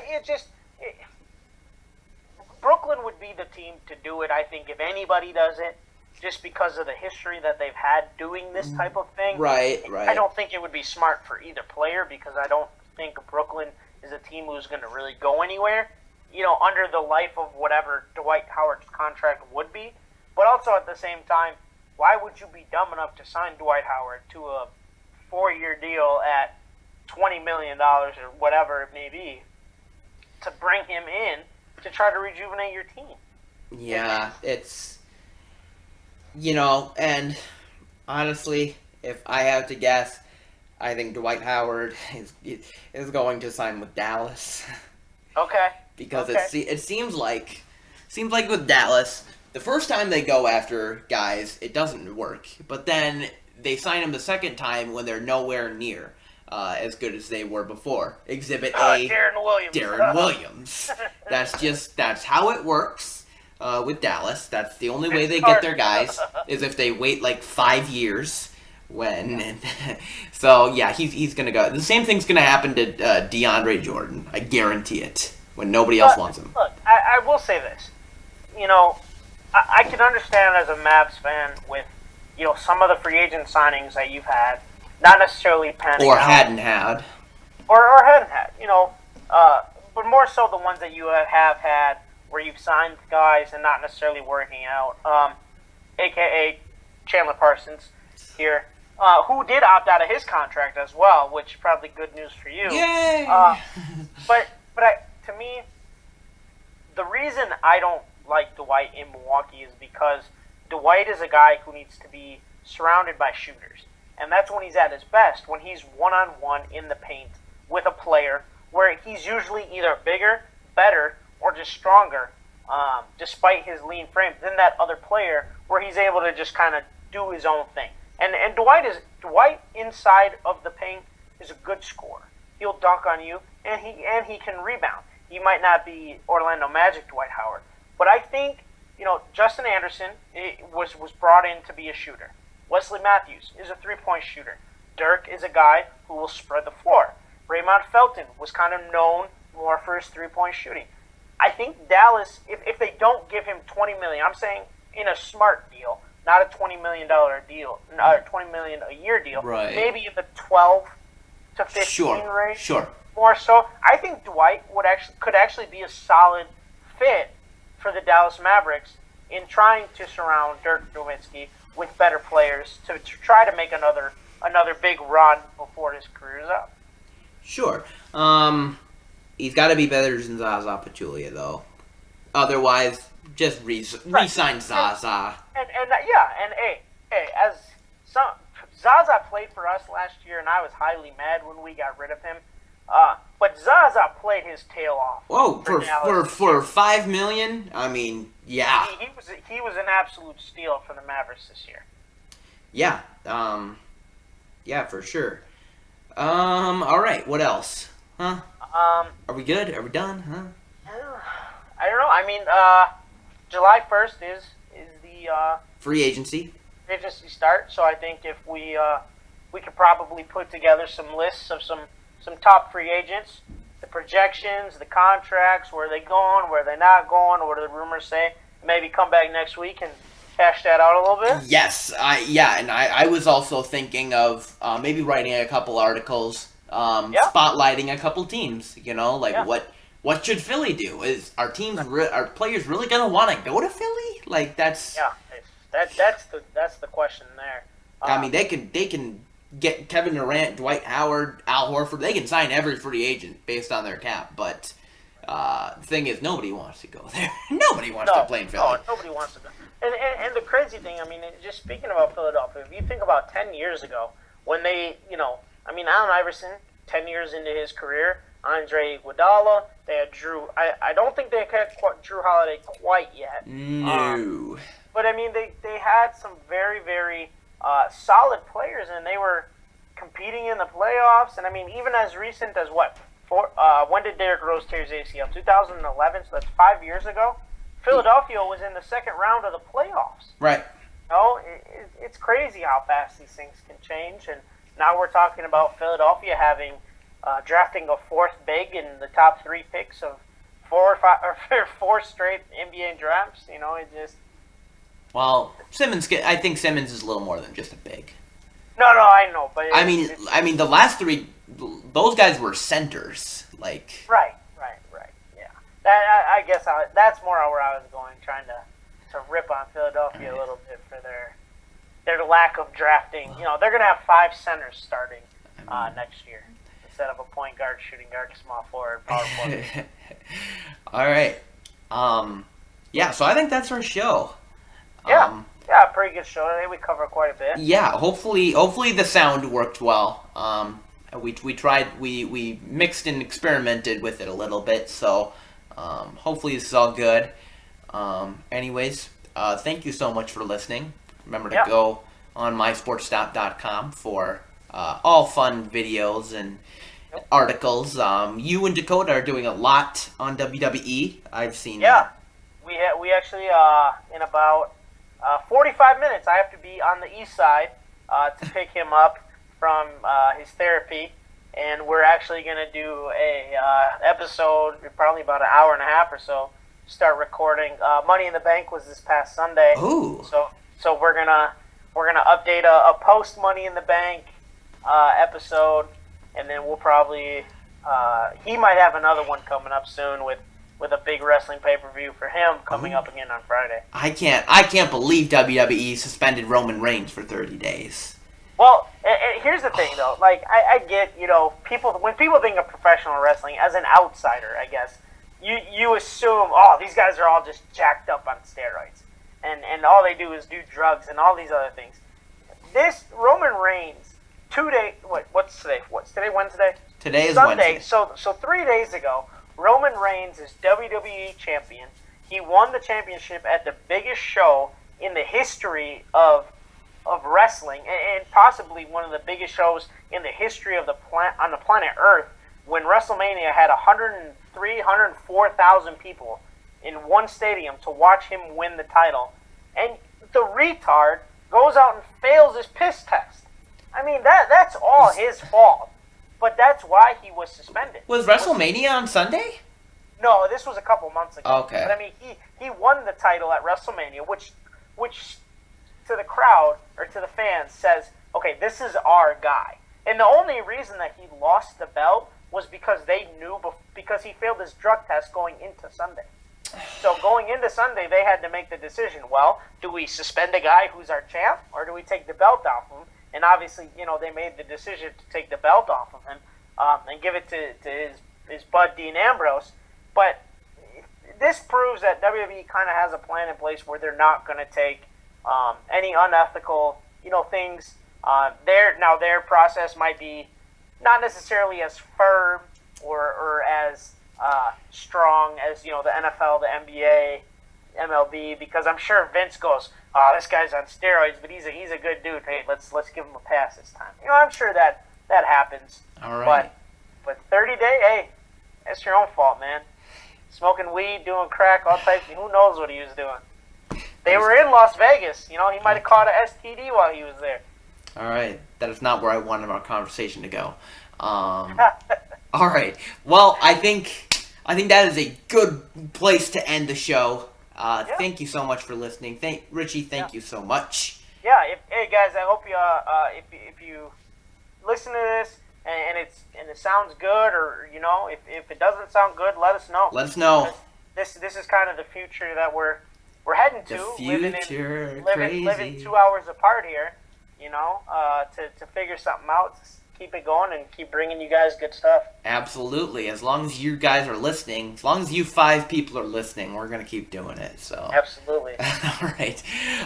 Brooklyn would be the team to do it. I think if anybody does it, just because of the history that they've had doing this type of thing. Right. I don't think it would be smart for either player because I don't think Brooklyn is a team who's going to really go anywhere, under the life of whatever Dwight Howard's contract would be. But also at the same time, why would you be dumb enough to sign Dwight Howard to a 4-year deal at $20 million or whatever it may be to bring him in to try to rejuvenate your team? Yeah, it's... and honestly, if I have to guess, I think Dwight Howard is going to sign with Dallas. Okay. Because it seems like with Dallas, the first time they go after guys, it doesn't work. But then they sign them the second time when they're nowhere near as good as they were before. Exhibit A, Darren Williams. That's how it works. With Dallas, that's the only way they get their guys is if they wait like 5 years. So yeah, he's gonna go. The same thing's gonna happen to DeAndre Jordan. I guarantee it. When nobody else wants him. Look, I will say this. I can understand as a Mavs fan with some of the free agent signings that you've had, not necessarily panning or out, hadn't had, or hadn't had. But more so the ones that you have had. Where you've signed guys and not necessarily working out, a.k.a. Chandler Parsons here, who did opt out of his contract as well, which probably good news for you. Yay! But to me, the reason I don't like Dwight in Milwaukee is because Dwight is a guy who needs to be surrounded by shooters, and that's when he's at his best, when he's one-on-one in the paint with a player where he's usually either bigger, better, or just stronger, despite his lean frame, than that other player where he's able to just kind of do his own thing. And Dwight inside of the paint is a good scorer. He'll dunk on you, and he can rebound. He might not be Orlando Magic Dwight Howard, but I think Justin Anderson was brought in to be a shooter. Wesley Matthews is a 3-point shooter. Dirk is a guy who will spread the floor. Raymond Felton was kind of known more for his 3-point shooting. I think Dallas, if they don't give him $20 million, I'm saying in a smart deal, not a $20 million deal, or $20 million a year deal, right. Maybe in the 12 to 15 range. Sure. More so, I think Dwight could actually be a solid fit for the Dallas Mavericks in trying to surround Dirk Nowitzki with better players to try to make another big run before his career is up. Sure. He's got to be better than Zaza Pachulia, though. Otherwise, just re-sign Zaza. Zaza played for us last year, and I was highly mad when we got rid of him. But Zaza played his tail off. Whoa, for $5 million? I mean, yeah. He was an absolute steal for the Mavericks this year. Yeah. Yeah, for sure. All right. What else? Huh? Are we good? Are we done? Huh? I don't know. I mean, July 1st is the free agency start. So I think if we could probably put together some lists of some top free agents, the projections, the contracts, where they going, where they not going, or what do the rumors say. Maybe come back next week and hash that out a little bit. Yes, I was also thinking of maybe writing a couple articles. Spotlighting a couple teams, what should Philly do? Is our players really gonna want to go to Philly? Like that's that's the question there. I mean, they can get Kevin Durant, Dwight Howard, Al Horford. They can sign every free agent based on their cap, but the thing is, nobody wants to go there. Nobody wants to play in Philly. No, nobody wants to go. And the crazy thing, I mean, just speaking about Philadelphia, if you think about 10 years ago when they, Allen Iverson, 10 years into his career, Andre Iguodala. They had Drew. I don't think they had Drew Holiday quite yet. No. But I mean, they had some very, very solid players, and they were competing in the playoffs. And I mean, even as recent as when did Derrick Rose tear his ACL? 2011. So that's 5 years ago. Philadelphia was in the second round of the playoffs. Right. No, it's crazy how fast these things can change. And now we're talking about Philadelphia having drafting a fourth big in the top 3 picks of 4 straight NBA drafts. You know, it just. Well, I think Simmons is a little more than just a big. No, I know, but I mean, the last 3, those guys were centers, like. Right, yeah. I guess that's more where I was going, trying to rip on Philadelphia a little bit for their lack of drafting. You know, they're going to have 5 centers starting next year instead of a point guard, shooting guard, small forward, power forward. All right. Yeah, so I think that's our show. Yeah, pretty good show today. We covered quite a bit. Yeah, hopefully the sound worked well. We tried, we mixed and experimented with it a little bit, so hopefully this is all good. Anyways, thank you so much for listening. Remember to go on mysportstop.com for all fun videos and articles. You and Dakota are doing a lot on WWE. I've seen that. We actually in about 45 minutes I have to be on the east side to pick him up from his therapy, and we're actually going to do a episode, probably about an hour and a half or so. Start recording. Money in the Bank was this past Sunday. Ooh. So we're gonna update a post Money in the Bank episode, and then we'll probably he might have another one coming up soon with a big wrestling pay-per-view for him coming up again on Friday. I can't believe WWE suspended Roman Reigns for 30 days. Well, here's the thing though. Like I get, you know, when people think of professional wrestling as an outsider, I guess. You assume, these guys are all just jacked up on steroids, and all they do is do drugs and all these other things. This Roman Reigns, 2 days. What's today? What's today? Wednesday. Today is Sunday. Wednesday. So 3 days ago, Roman Reigns is WWE champion. He won the championship at the biggest show in the history of wrestling, and possibly one of the biggest shows in the history of on the planet Earth. When WrestleMania had 104,000 people in one stadium to watch him win the title, and the retard goes out and fails his piss test. I mean, that's all his fault, but that's why he was suspended. Was WrestleMania on Sunday? No, this was a couple months ago. Okay. But I mean, he won the title at WrestleMania, which to the crowd or to the fans says, okay, this is our guy. And the only reason that he lost the belt was because they knew because he failed his drug test going into Sunday. So going into Sunday, they had to make the decision, well, do we suspend a guy who's our champ, or do we take the belt off him? And obviously, you know, they made the decision to take the belt off of him and give it to his bud Dean Ambrose. But this proves that WWE kind of has a plan in place where they're not going to take any unethical, you know, things. Their process might be not necessarily as firm or as strong as, you know, the NFL, the NBA, MLB, because I'm sure Vince goes, this guy's on steroids, but he's a good dude. Hey, let's give him a pass this time. You know, I'm sure that happens. All right. But 30 day, hey, that's your own fault, man. Smoking weed, doing crack, all types. Who knows what he was doing? They were in Las Vegas. You know, he might have caught a STD while he was there. All right. That is not where I wanted our conversation to go. All right. Well, I think that is a good place to end the show. Thank you so much for listening. Richie, thank you so much. Yeah. Hey guys, I hope you if you listen to this and it sounds good, or you know, if it doesn't sound good, let us know. Let us know. This is kind of the future that we're heading to. The future, living 2 hours apart here. You know, to figure something out, keep it going, and keep bringing you guys good stuff. Absolutely. As long as you guys are listening, as long as you 5 people are listening, we're going to keep doing it. So. Absolutely.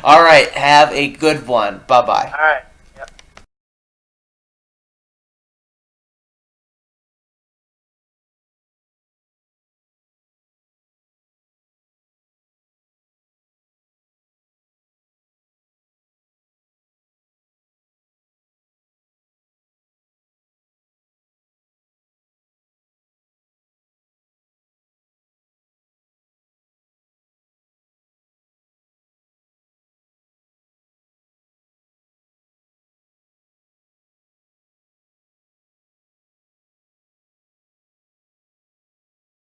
All right. Have a good one. Bye-bye. All right.